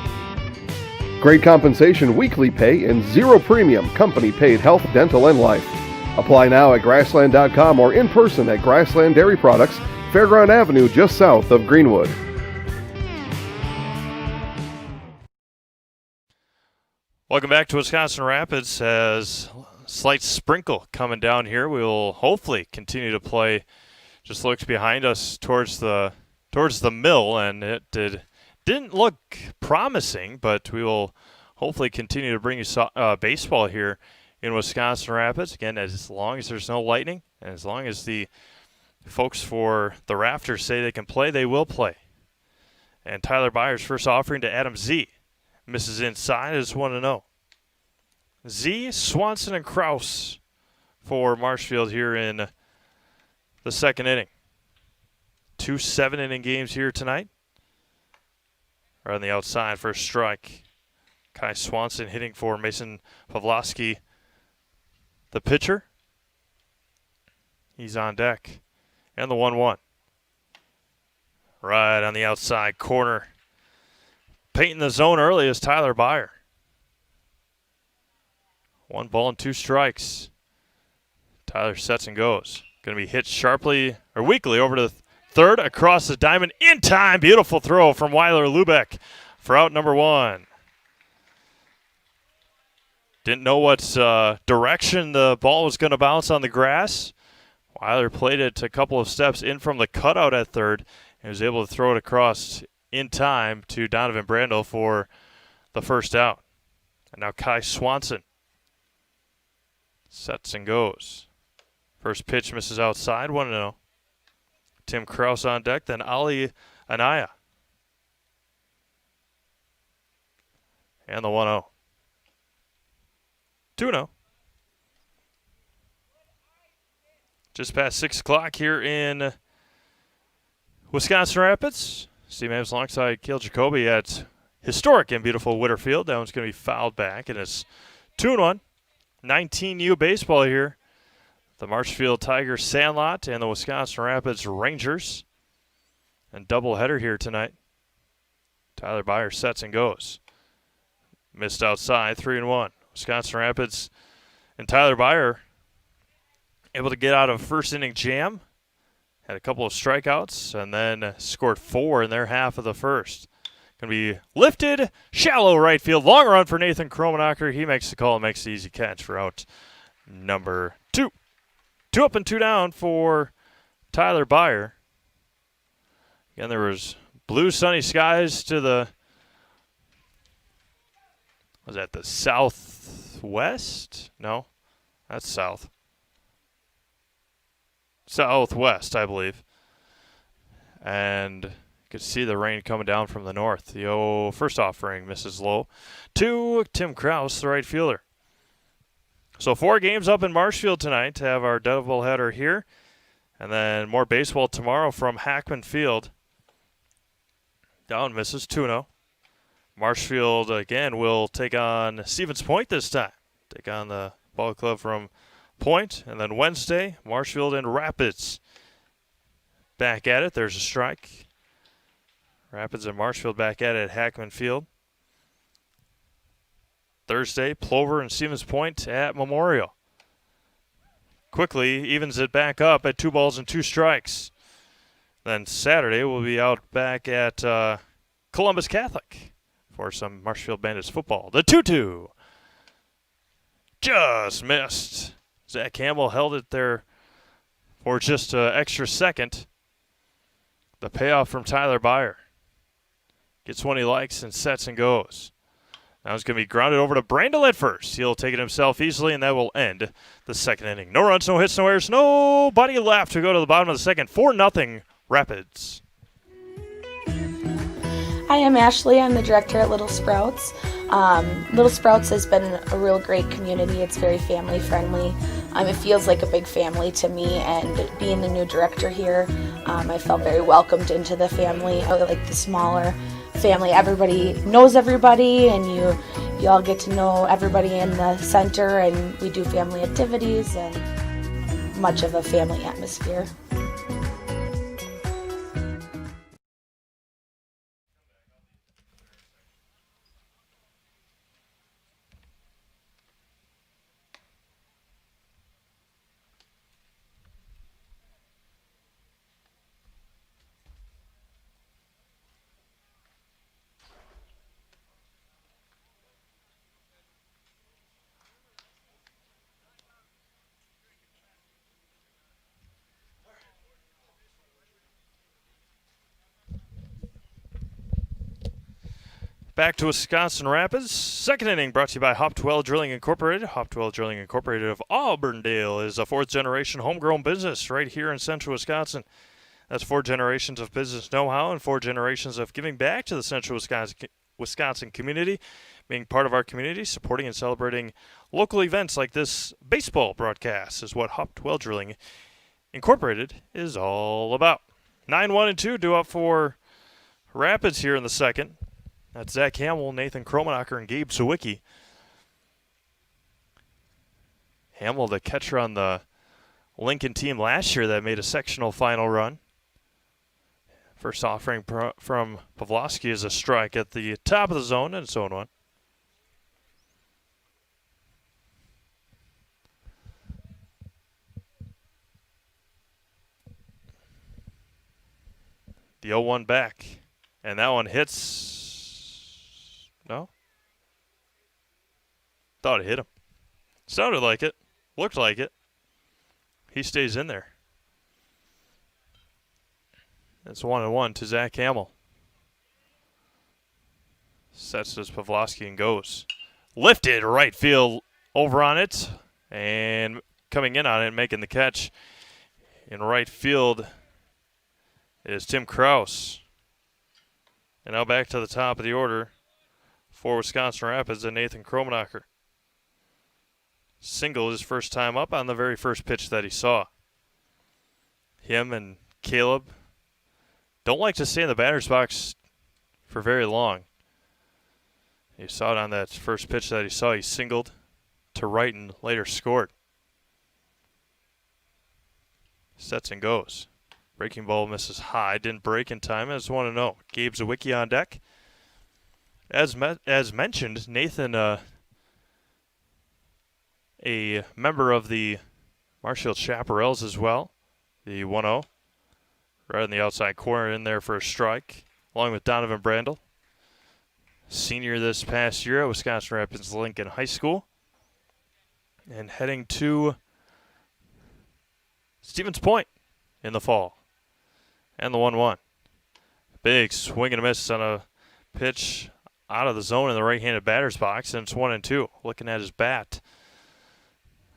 Great compensation, weekly pay, and 0 premium company-paid health, dental, and life. Apply now at grassland.com or in person at Grassland Dairy Products, Fairground Avenue, just south of Greenwood. Welcome back to Wisconsin Rapids. As slight sprinkle coming down here, we will hopefully continue to play. Just looks behind us towards the mill, and it didn't look promising, but we will hopefully continue to bring you baseball here in Wisconsin Rapids. Again, as long as there's no lightning, and as long as the folks for the Rafters say they can play, they will play. And Tyler Byers' first offering to Adam Z. Misses inside, is 1-0. Z, Swanson, and Kraus for Marshfield here in the second inning. 2 7-inning games here tonight. Right on the outside for a strike. Kai Swanson hitting for Mason Pavlovsky, the pitcher. He's on deck. And the 1-1. Right on the outside corner. Painting the zone early is Tyler Byer. 1 ball and 2 strikes. Tyler sets and goes. Going to be hit sharply or weakly over to the third across the diamond in time. Beautiful throw from Weiler Lubeck for out number 1. Didn't know what direction the ball was going to bounce on the grass. Weiler played it a couple of steps in from the cutout at third and was able to throw it across in time to Donovan Brandel for the first out. And now Kai Swanson sets and goes. First pitch misses outside, 1-0. Tim Kraus on deck, then Ali Anaya. And the 1-0. 2-0. Just past 6 o'clock here in Wisconsin Rapids. Steve Mavs alongside Cale Jacoby at historic and beautiful Whitterfield. That one's going to be fouled back, and it's 2-1. 19U baseball here. The Marshfield Tigers Sandlot and the Wisconsin Rapids Rangers. And doubleheader here tonight. Tyler Byer sets and goes. Missed outside, 3-1. Wisconsin Rapids and Tyler Byer able to get out of first inning jam. Had a couple of strikeouts and then scored 4 in their half of the first. Going to be lifted, shallow right field. Long run for Nathan Kromenacher. He makes the call and makes the easy catch for out number 2. 2 up and 2 down for Tyler Byer. Again, there was blue sunny skies to the, was that the southwest? No, that's south. Southwest, I believe. And you could see the rain coming down from the north. The first offering misses low to Tim Kraus, the right fielder. So 4 games up in Marshfield tonight to have our doubleheader here. And then more baseball tomorrow from Hackman Field. Down misses 2-0. Marshfield again will take on Stevens Point this time. Take on the ball club from Point. And then Wednesday, Marshfield and Rapids. Back at it. There's a strike. Rapids and Marshfield back at it at Hackman Field. Thursday, Plover and Stevens Point at Memorial. Quickly evens it back up at 2 balls and 2 strikes. Then Saturday we'll be out back at Columbus Catholic for some Marshfield Bandits football. The 2-2 just missed. Zach Campbell held it there for just an extra second. The payoff from Tyler Byer. Gets one he likes and sets and goes. Now it's going to be grounded over to Brandel at first. He'll take it himself easily, and that will end the second inning. No runs, no hits, no errors, nobody left to go to the bottom of the second. 4-0 Rapids. Hi, I'm Ashley. I'm the director at Little Sprouts. Little Sprouts has been a real great community. It's very family friendly. It feels like a big family to me, and being the new director here, I felt very welcomed into the family. I like the smaller family. Everybody knows everybody, and you all get to know everybody in the center, and we do family activities and much of a family atmosphere. Back to Wisconsin Rapids. Second inning brought to you by Hoptwell Drilling Incorporated. Hoptwell Drilling Incorporated of Auburndale is a 4th-generation homegrown business right here in central Wisconsin. That's 4 generations of business know-how and 4 generations of giving back to the Central Wisconsin community, being part of our community, supporting and celebrating local events like this baseball broadcast is what Hopped Well Drilling Incorporated is all about. 9-1-2 due up for Rapids here in the second. That's Zach Hamill, Nathan Kromenacher, and Gabe Sawicki. Hamill, the catcher on the Lincoln team last year that made a sectional final run. First offering from Pavlovsky is a strike at the top of the zone, and it's 0-1. The 0-1 back, and that one hits. No? Thought it hit him. Sounded like it. Looked like it. He stays in there. It's 1-1 to Zach Hamill. Sets this Pavlovsky and goes. Lifted right field over on it. And coming in on it, making the catch in right field is Tim Kraus. And now back to the top of the order for Wisconsin Rapids and Nathan Kromenacher. Single his first time up on the very first pitch that he saw. Him and Caleb don't like to stay in the batter's box for very long. You saw it on that first pitch that he saw. He singled to right and later scored. Sets and goes. Breaking ball misses high. Didn't break in time. I just want to know. Gabe Sawicki on deck. As mentioned, Nathan, a member of the Marshfield Chaparrals as well. The 1-0. Right in the outside corner in there for a strike, along with Donovan Brandel. Senior this past year at Wisconsin Rapids Lincoln High School. And heading to Stevens Point in the fall. And the 1-1. Big swing and a miss on a pitch out of the zone in the right-handed batter's box, and it's 1-2. Looking at his bat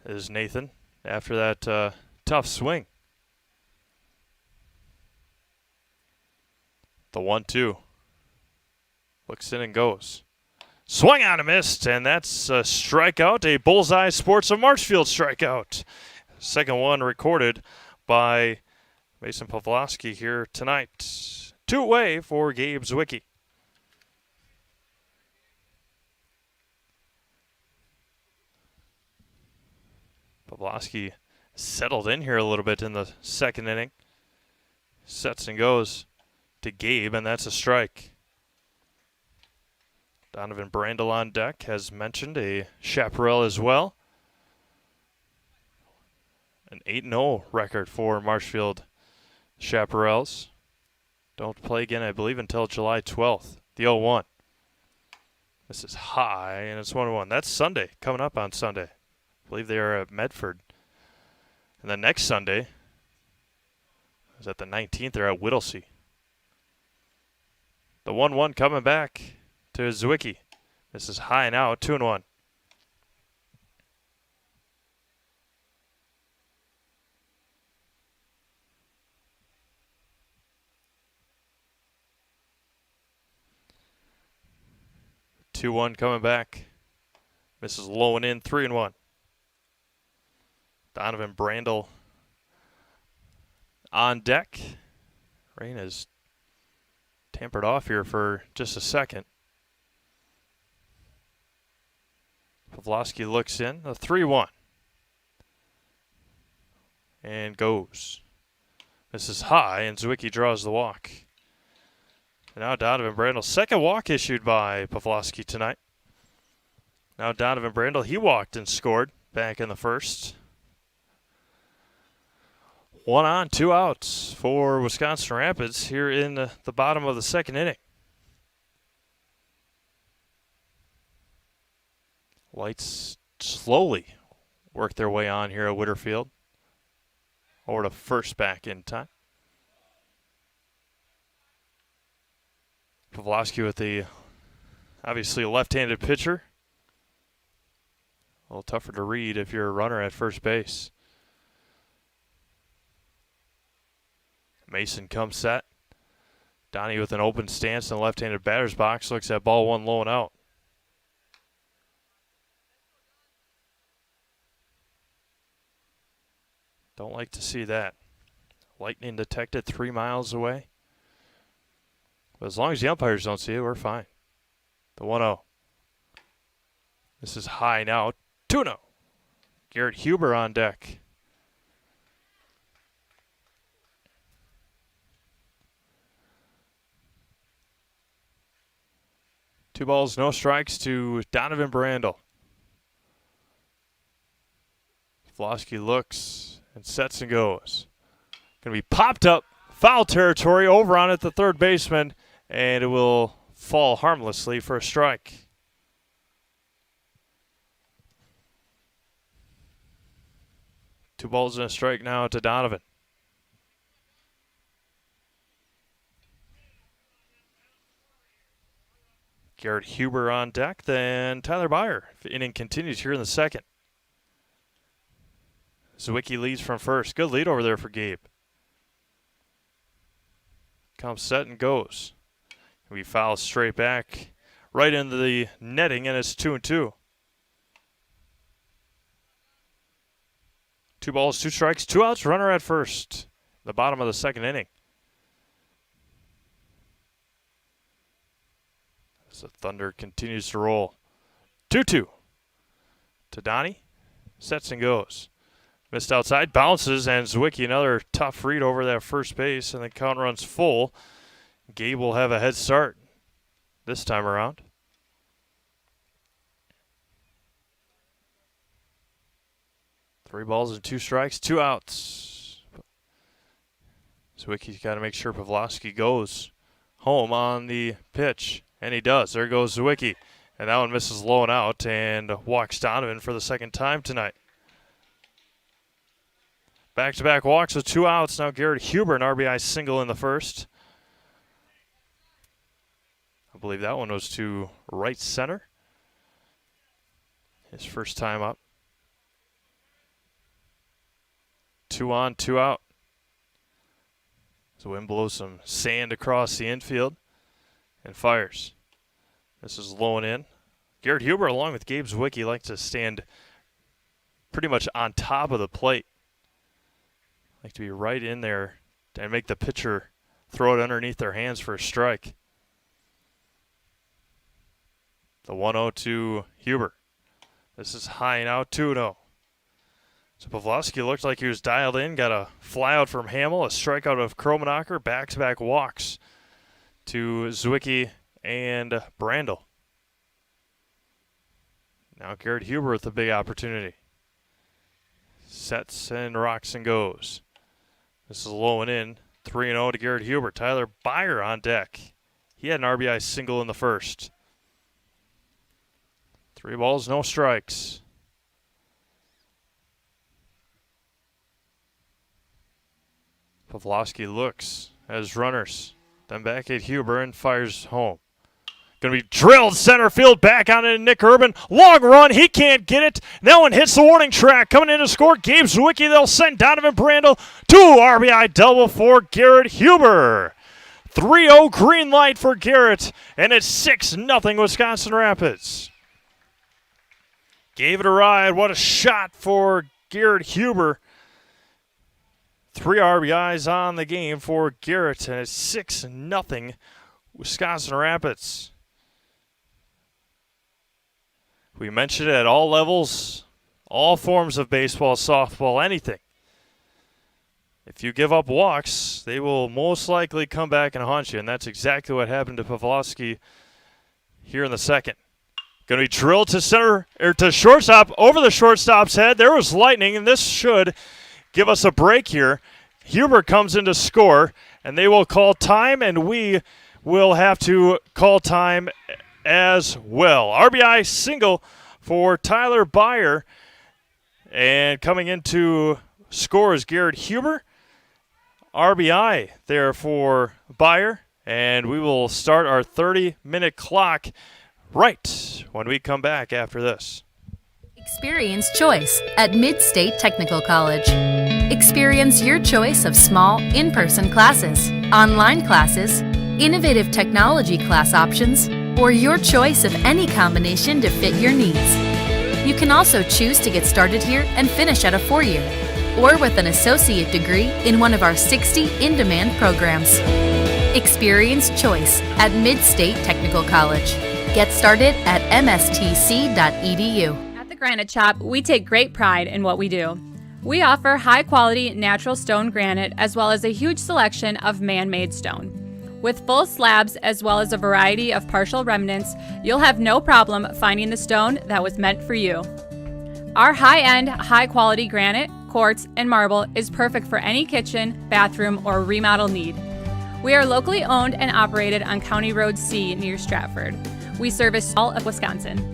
is Nathan after that tough swing. The 1-2. Looks in and goes. Swung on and missed, and that's a strikeout, a Bullseye Sports of Marshfield strikeout. Second one recorded by Mason Pavlovsky here tonight. 2 away for Gabe Sawicki. Pavlovsky settled in here a little bit in the second inning. Sets and goes to Gabe, and that's a strike. Donovan Brandel on deck, as mentioned, a chaparral as well. An 8-0 record for Marshfield Chaparrals. Don't play again, I believe, until July 12th. The 0-1. This is high, and it's 1-1. That's Sunday, coming up on Sunday. I believe they are at Medford. And then next Sunday is at the 19th. They're at Whittlesey. The 1-1 coming back to Sawicki. This is high now, 2-1. Two one coming back. Misses low and in, 3-1. Donovan Brandel on deck. Rain is tampered off here for just a second. Pavlovsky looks in, a 3-1. And goes. This is high, and Sawicki draws the walk. And now Donovan Brandel, second walk issued by Pavlovsky tonight. Now Donovan Brandel, he walked and scored back in the first. 1 on, 2 outs for Wisconsin Rapids here in the bottom of the second inning. Lights slowly work their way on here at Whitterfield. Over to first back in time. Pavlovsky with the obviously left-handed pitcher. A little tougher to read if you're a runner at first base. Mason comes set. Donnie with an open stance in the left-handed batter's box. Looks at ball one low and out. Don't like to see that. Lightning detected 3 miles away. But as long as the umpires don't see it, we're fine. The 1-0. This is high now. 2-0. Garrett Huber on deck. Two balls, no strikes to Donovan Brandel. Vlosky looks and sets and goes. Going to be popped up. Foul territory over on it, the third baseman, and it will fall harmlessly for a strike. Two balls and a strike now to Donovan. Garrett Huber on deck, then Tyler Byer. Inning continues here in the second. Zwicky leads from first. Good lead over there for Gabe. Comes set and goes. We foul straight back right into the netting, and it's 2-2. 2 balls, 2 strikes, 2 outs, runner at first. The bottom of the second inning. As the Thunder continues to roll. 2-2 to Donnie. Sets and goes. Missed outside, bounces, and Zwicky another tough read over that first base, and the count runs full. Gabe will have a head start this time around. Three balls and 2 strikes, 2 outs. Zwicky's got to make sure Pavlovsky goes home on the pitch, and he does. There goes Zwicky, and that one misses low and out and walks Donovan for the second time tonight. Back-to-back walks with 2 outs. Now Garrett Huber, an RBI single in the first. I believe that one was to right center. His first time up. 2 on, 2 out. The wind blows some sand across the infield and fires. This is low and in. Garrett Huber, along with Gabe Zwicky, like to stand pretty much on top of the plate. Like to be right in there and make the pitcher throw it underneath their hands for a strike. The 1-0 to Huber. This is high and out, 2-0. So Pavlovsky looked like he was dialed in, got a flyout from Hamill, a strikeout of Kromenacher, back-to-back walks to Zwicky and Brandel. Now Garrett Huber with a big opportunity. Sets and rocks and goes. This is low and in. 3-0 to Garrett Huber. Tyler Byer on deck. He had an RBI single in the first. 3 balls, no strikes. Pavlovsky looks as runners. Then back at Huber and fires home. Going to be drilled center field, back on it, Nick Urban. Long run, he can't get it. That one hits the warning track. Coming in to score, Gabe Zwicky. They'll send Donovan Brandel. 2 RBI double for Garrett Huber. 3-0 green light for Garrett, and it's 6-0 Wisconsin Rapids. Gave it a ride. What a shot for Garrett Huber. 3 RBIs on the game for Garrett, and it's 6-0 Wisconsin Rapids. We mentioned it at all levels, all forms of baseball, softball, anything. If you give up walks, they will most likely come back and haunt you, and that's exactly what happened to Pavlovsky here in the second. Going to be drilled to center or to shortstop, over the shortstop's head. There was lightning, and this should give us a break here. Huber comes in to score, and they will call time, and we will have to call time as well. RBI single for Tyler Byer, and coming into score is Garrett Huber. RBI there for Byer, and we will start our 30-minute clock right when we come back after this. Experience choice at Mid-State Technical College. Experience your choice of small, in-person classes, online classes, innovative technology class options, or your choice of any combination to fit your needs. You can also choose to get started here and finish at a 4-year, or with an associate degree in one of our 60 in-demand programs. Experience choice at Mid-State Technical College. Get started at mstc.edu. At the Granite Shop, we take great pride in what we do. We offer high-quality natural stone granite as well as a huge selection of man-made stone. With full slabs as well as a variety of partial remnants, you'll have no problem finding the stone that was meant for you. Our high-end, high-quality granite, quartz, and marble is perfect for any kitchen, bathroom, or remodel need. We are locally owned and operated on County Road C near Stratford. We service all of Wisconsin.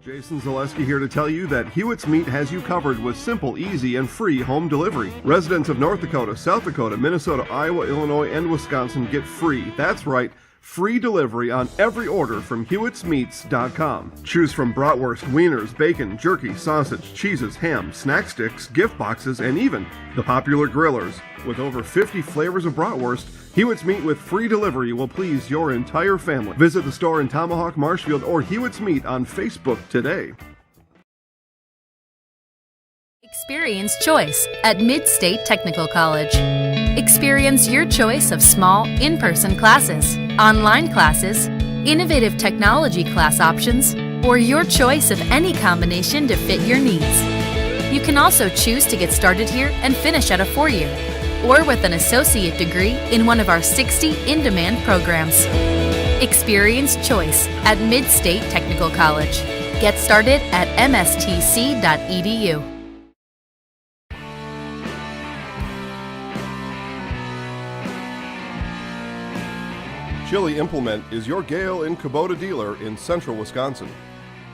Jason Zaleski here to tell you that Hewitt's Meat has you covered with simple, easy, and free home delivery. Residents of North Dakota, South Dakota, Minnesota, Iowa, Illinois, and Wisconsin get free. That's right. Free delivery on every order from Hewitt'sMeats.com. Choose from bratwurst, wieners, bacon, jerky, sausage, cheeses, ham, snack sticks, gift boxes, and even the popular grillers. With over 50 flavors of bratwurst, Hewitt's Meat with free delivery will please your entire family. Visit the store in Tomahawk, Marshfield, or Hewitt's Meat on Facebook today. Experience choice at Mid-State Technical College. Experience your choice of small, in-person classes, online classes, innovative technology class options, or your choice of any combination to fit your needs. You can also choose to get started here and finish at a 4-year, or with an associate degree in one of our 60 in-demand programs. Experience choice at Mid-State Technical College. Get started at mstc.edu. Chili Implement is your Gale and Kubota dealer in central Wisconsin.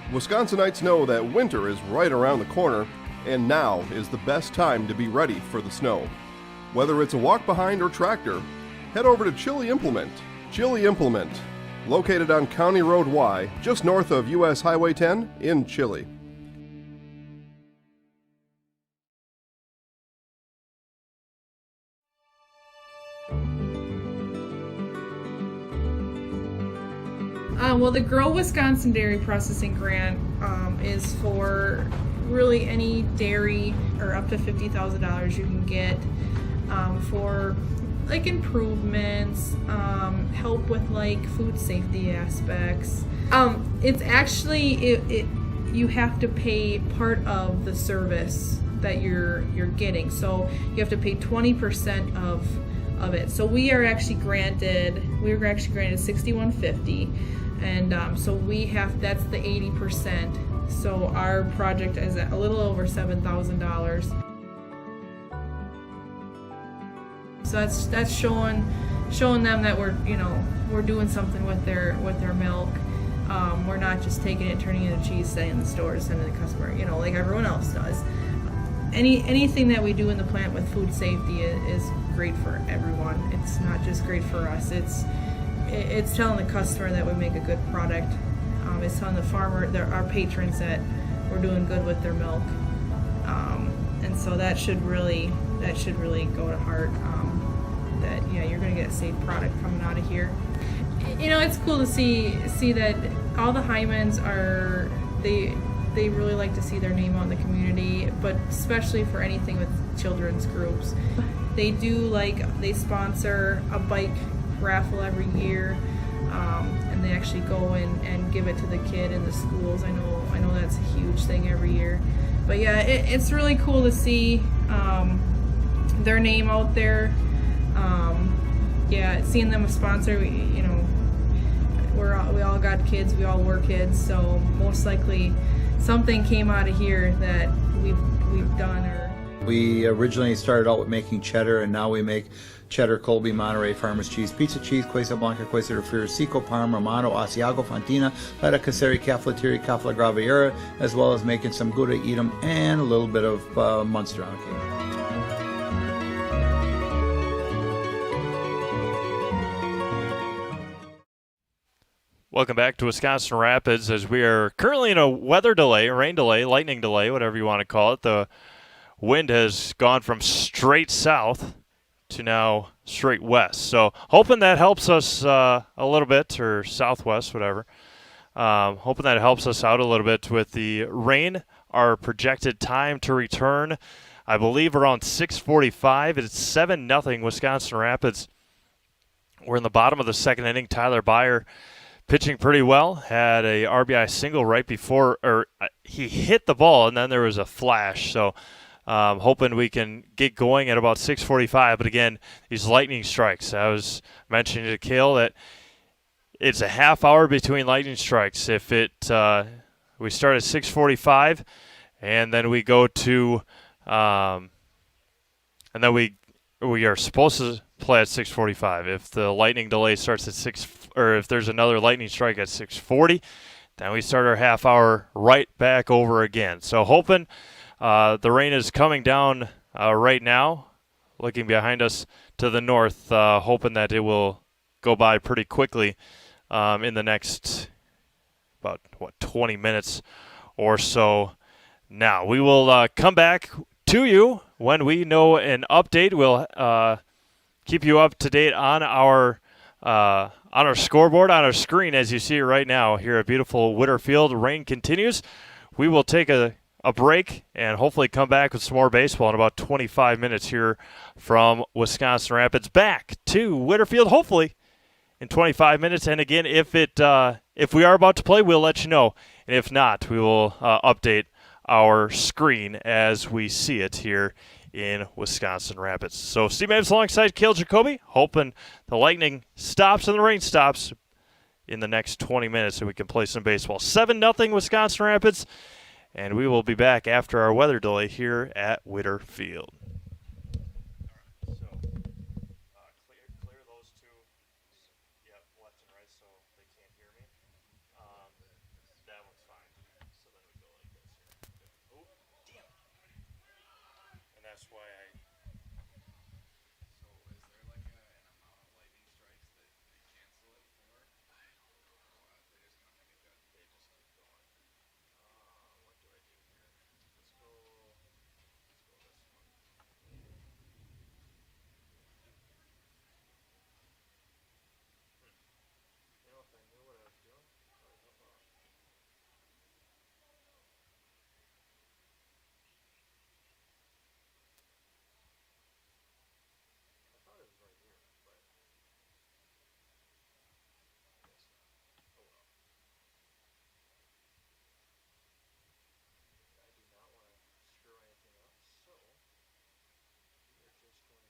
Wisconsinites know that winter is right around the corner, and now is the best time to be ready for the snow. Whether it's a walk-behind or tractor, head over to Chili Implement. Chili Implement, located on County Road Y, just north of US Highway 10 in Chili. Well, the Grow Wisconsin Dairy Processing Grant is for really any dairy, or up to $50,000 you can get for like improvements, help with like food safety aspects. It's actually you have to pay part of the service that you're getting, so you have to pay 20% of it. So we were actually granted $6,150. And so that's the 80%. So our project is at a little over $7,000. So that's showing them that we're doing something with their milk. We're not just taking it, turning it into cheese, setting in the stores, sending the customer, like everyone else does. Anything that we do in the plant with food safety is great for everyone. It's not just great for us. It's telling the customer that we make a good product. It's telling the farmer, our patrons, that we're doing good with their milk. And so that should really go to heart. That you're going to get a safe product coming out of here. It's cool to see that all the Hymans are they really like to see their name out in the community, but especially for anything with children's groups. They sponsor a bike raffle every year, and they actually go and give it to the kid in the schools. I know that's a huge thing every year, but yeah, it's really cool to see their name out there. Seeing them a sponsor, we all got kids, we all were kids, so most likely something came out of here that we've done. We originally started out with making cheddar, and now we make cheddar, Colby, Monterey, Farmers cheese, pizza cheese, Quesa Blanca, Quesa de Friar, Seco, Parma, Romano, Asiago, Fontina, Letta, Caseri, Caflateri, Cafla Graviera, as well as making some Gouda, Edam, and a little bit of Munster on occasion. Welcome back to Wisconsin Rapids, as we are currently in a weather delay, rain delay, lightning delay, whatever you want to call it. The wind has gone from straight south to now straight west. So hoping that helps us a little bit, or southwest, whatever. Hoping that helps us out a little bit with the rain. Our projected time to return, I believe, around 6:45. It's 7-0 Wisconsin Rapids. We're in the bottom of the second inning. Tyler Byer pitching pretty well. Had a RBI single right before, or he hit the ball, and then there was a flash. So hoping we can get going at about 6:45. But again, these lightning strikes. I was mentioning to Kale that it's a half hour between lightning strikes. If we start at 6:45, and then we go to, and then we are supposed to play at 6:45. If the lightning delay starts at 6, or if there's another lightning strike at 6:40, then we start our half hour right back over again. So hoping the rain is coming down right now, looking behind us to the north, hoping that it will go by pretty quickly in the next about 20 minutes or so. Now we will come back to you when we know an update. We'll keep you up to date on our scoreboard, on our screen, as you see it right now here at beautiful Whitterfield. Rain continues. We will take a break and hopefully come back with some more baseball in about 25 minutes here from Wisconsin Rapids. Back to Whitterfield, hopefully in 25 minutes. And again, if we are about to play, we'll let you know. And if not, we will update our screen as we see it here in Wisconsin Rapids. So Steve Mavs alongside Cale Jacoby, hoping the lightning stops and the rain stops in the next 20 minutes so we can play some baseball. 7-0 Wisconsin Rapids, and we will be back after our weather delay here at Whitterfield. Clear those two, left and right, so they can't hear me. That one's fine. So then we go like this here. Oh, damn. And that's why I. So is there like an amount of lightning strikes that they cancel it for? I don't know. They just kind of make it good. They just keep going. What do I do here? Let's go this one. You know, if I knew what I was doing, I would help out. I thought it was right here, but I guess not. Oh well. I do not want to screw anything up, so we are just going to.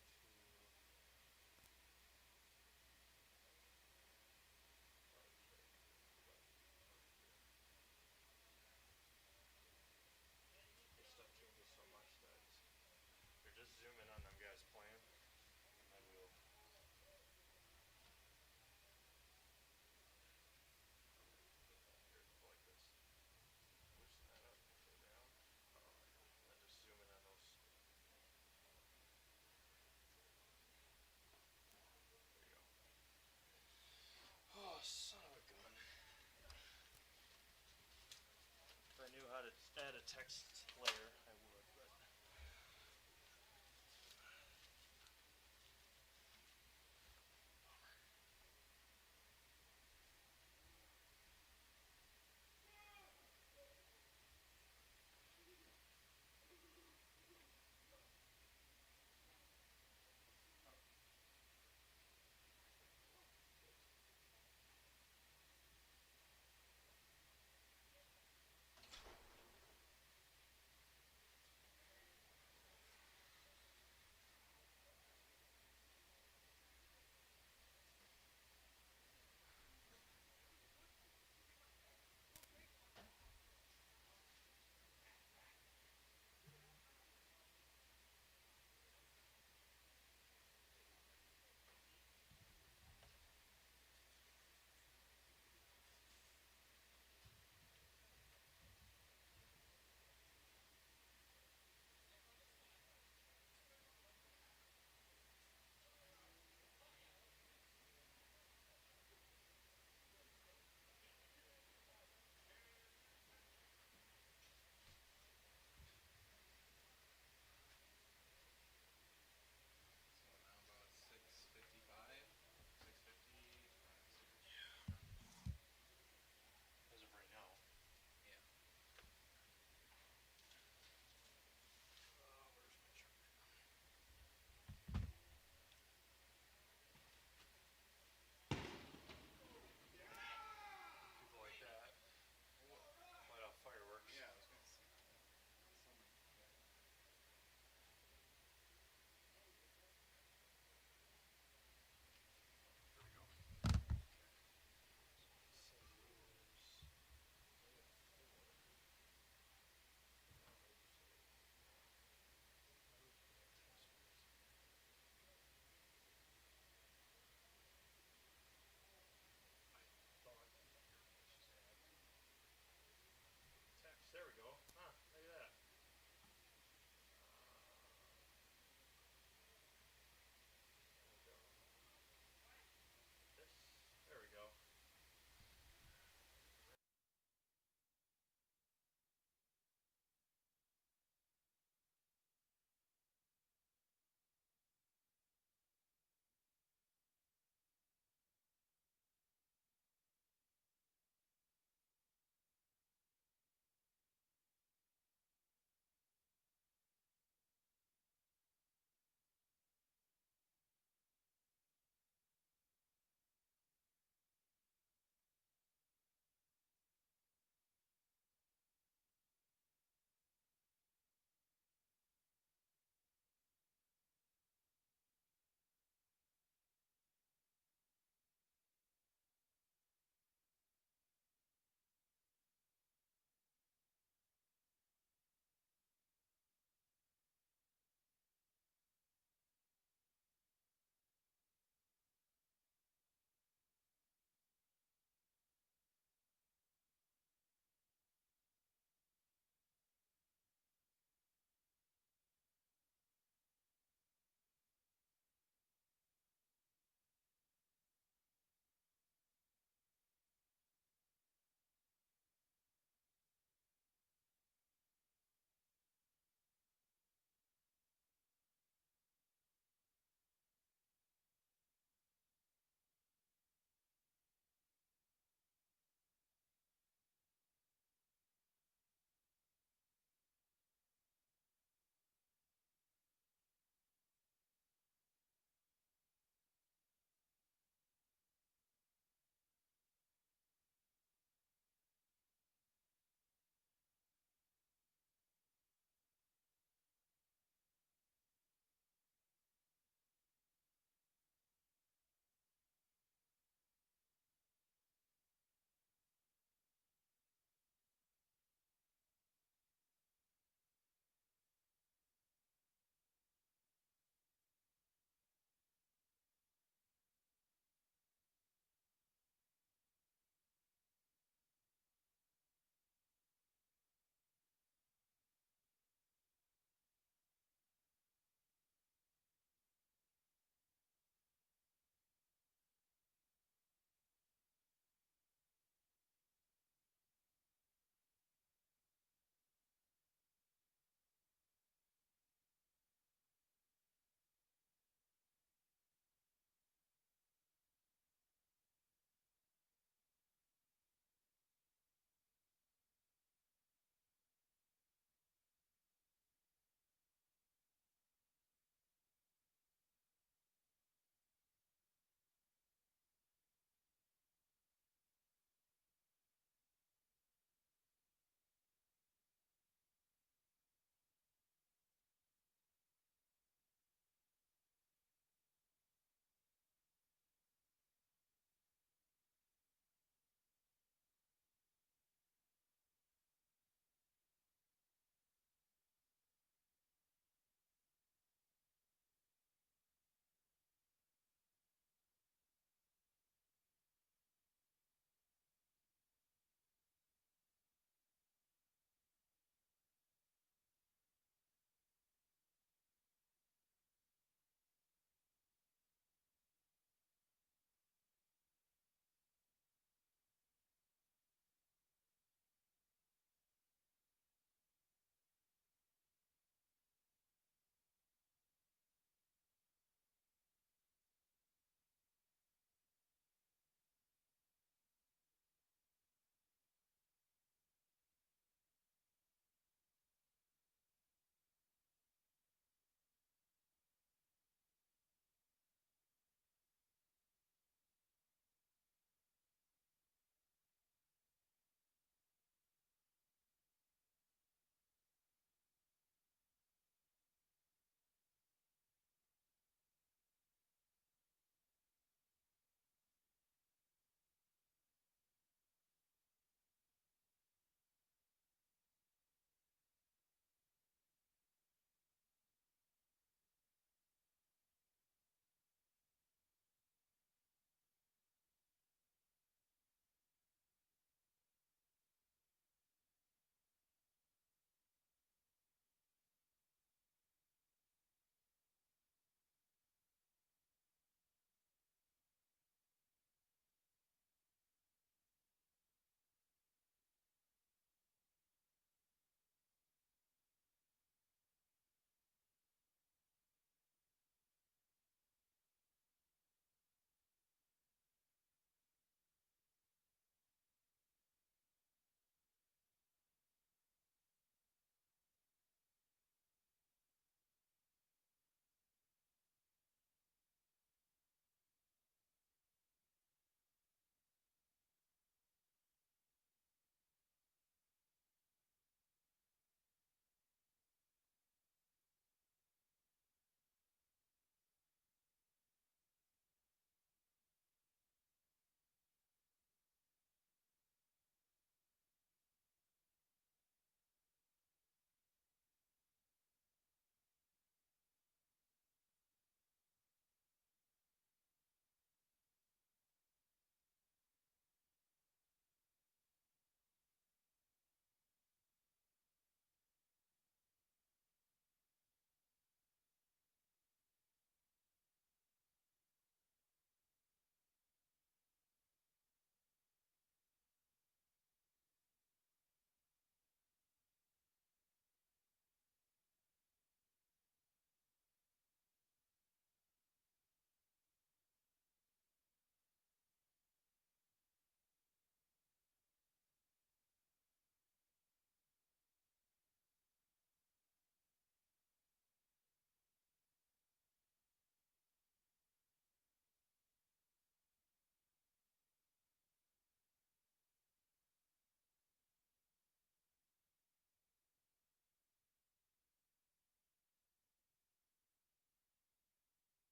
This stuff changes so much that you're just zooming on them guys playing, and then we'll. Like this. Loosen that up, pull it down. And then just zoom in on those. There you go. Oh, son of a gun. If I knew how to add a text layer, I would, but.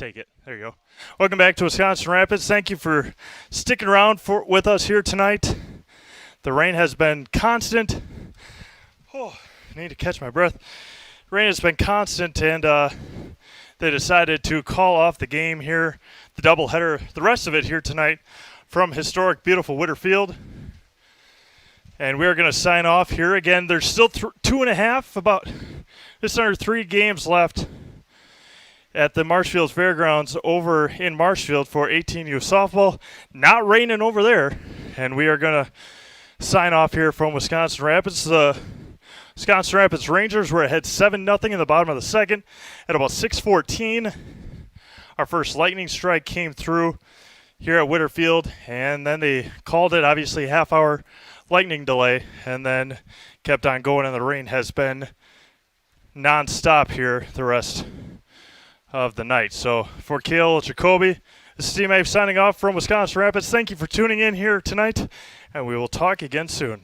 Take it. There you go. Welcome back to Wisconsin Rapids. Thank you for sticking around with us here tonight. The rain has been constant. Oh, I need to catch my breath. Rain has been constant, and they decided to call off the game here, the doubleheader, the rest of it here tonight from historic, beautiful Whitterfield. And we're going to sign off here. Again, there's still 2.5, about just under 3 games left at the Marshfield Fairgrounds over in Marshfield for 18U softball. Not raining over there. And we are going to sign off here from Wisconsin Rapids. The Wisconsin Rapids Rangers were ahead 7-0 in the bottom of the second at about 6:14. Our first lightning strike came through here at Whitterfield, and then they called it, obviously, half-hour lightning delay, and then kept on going, and the rain has been non-stop here the rest of the night. So for Cale Jacoby, this is Steve May signing off from Wisconsin Rapids. Thank you for tuning in here tonight, and we will talk again soon.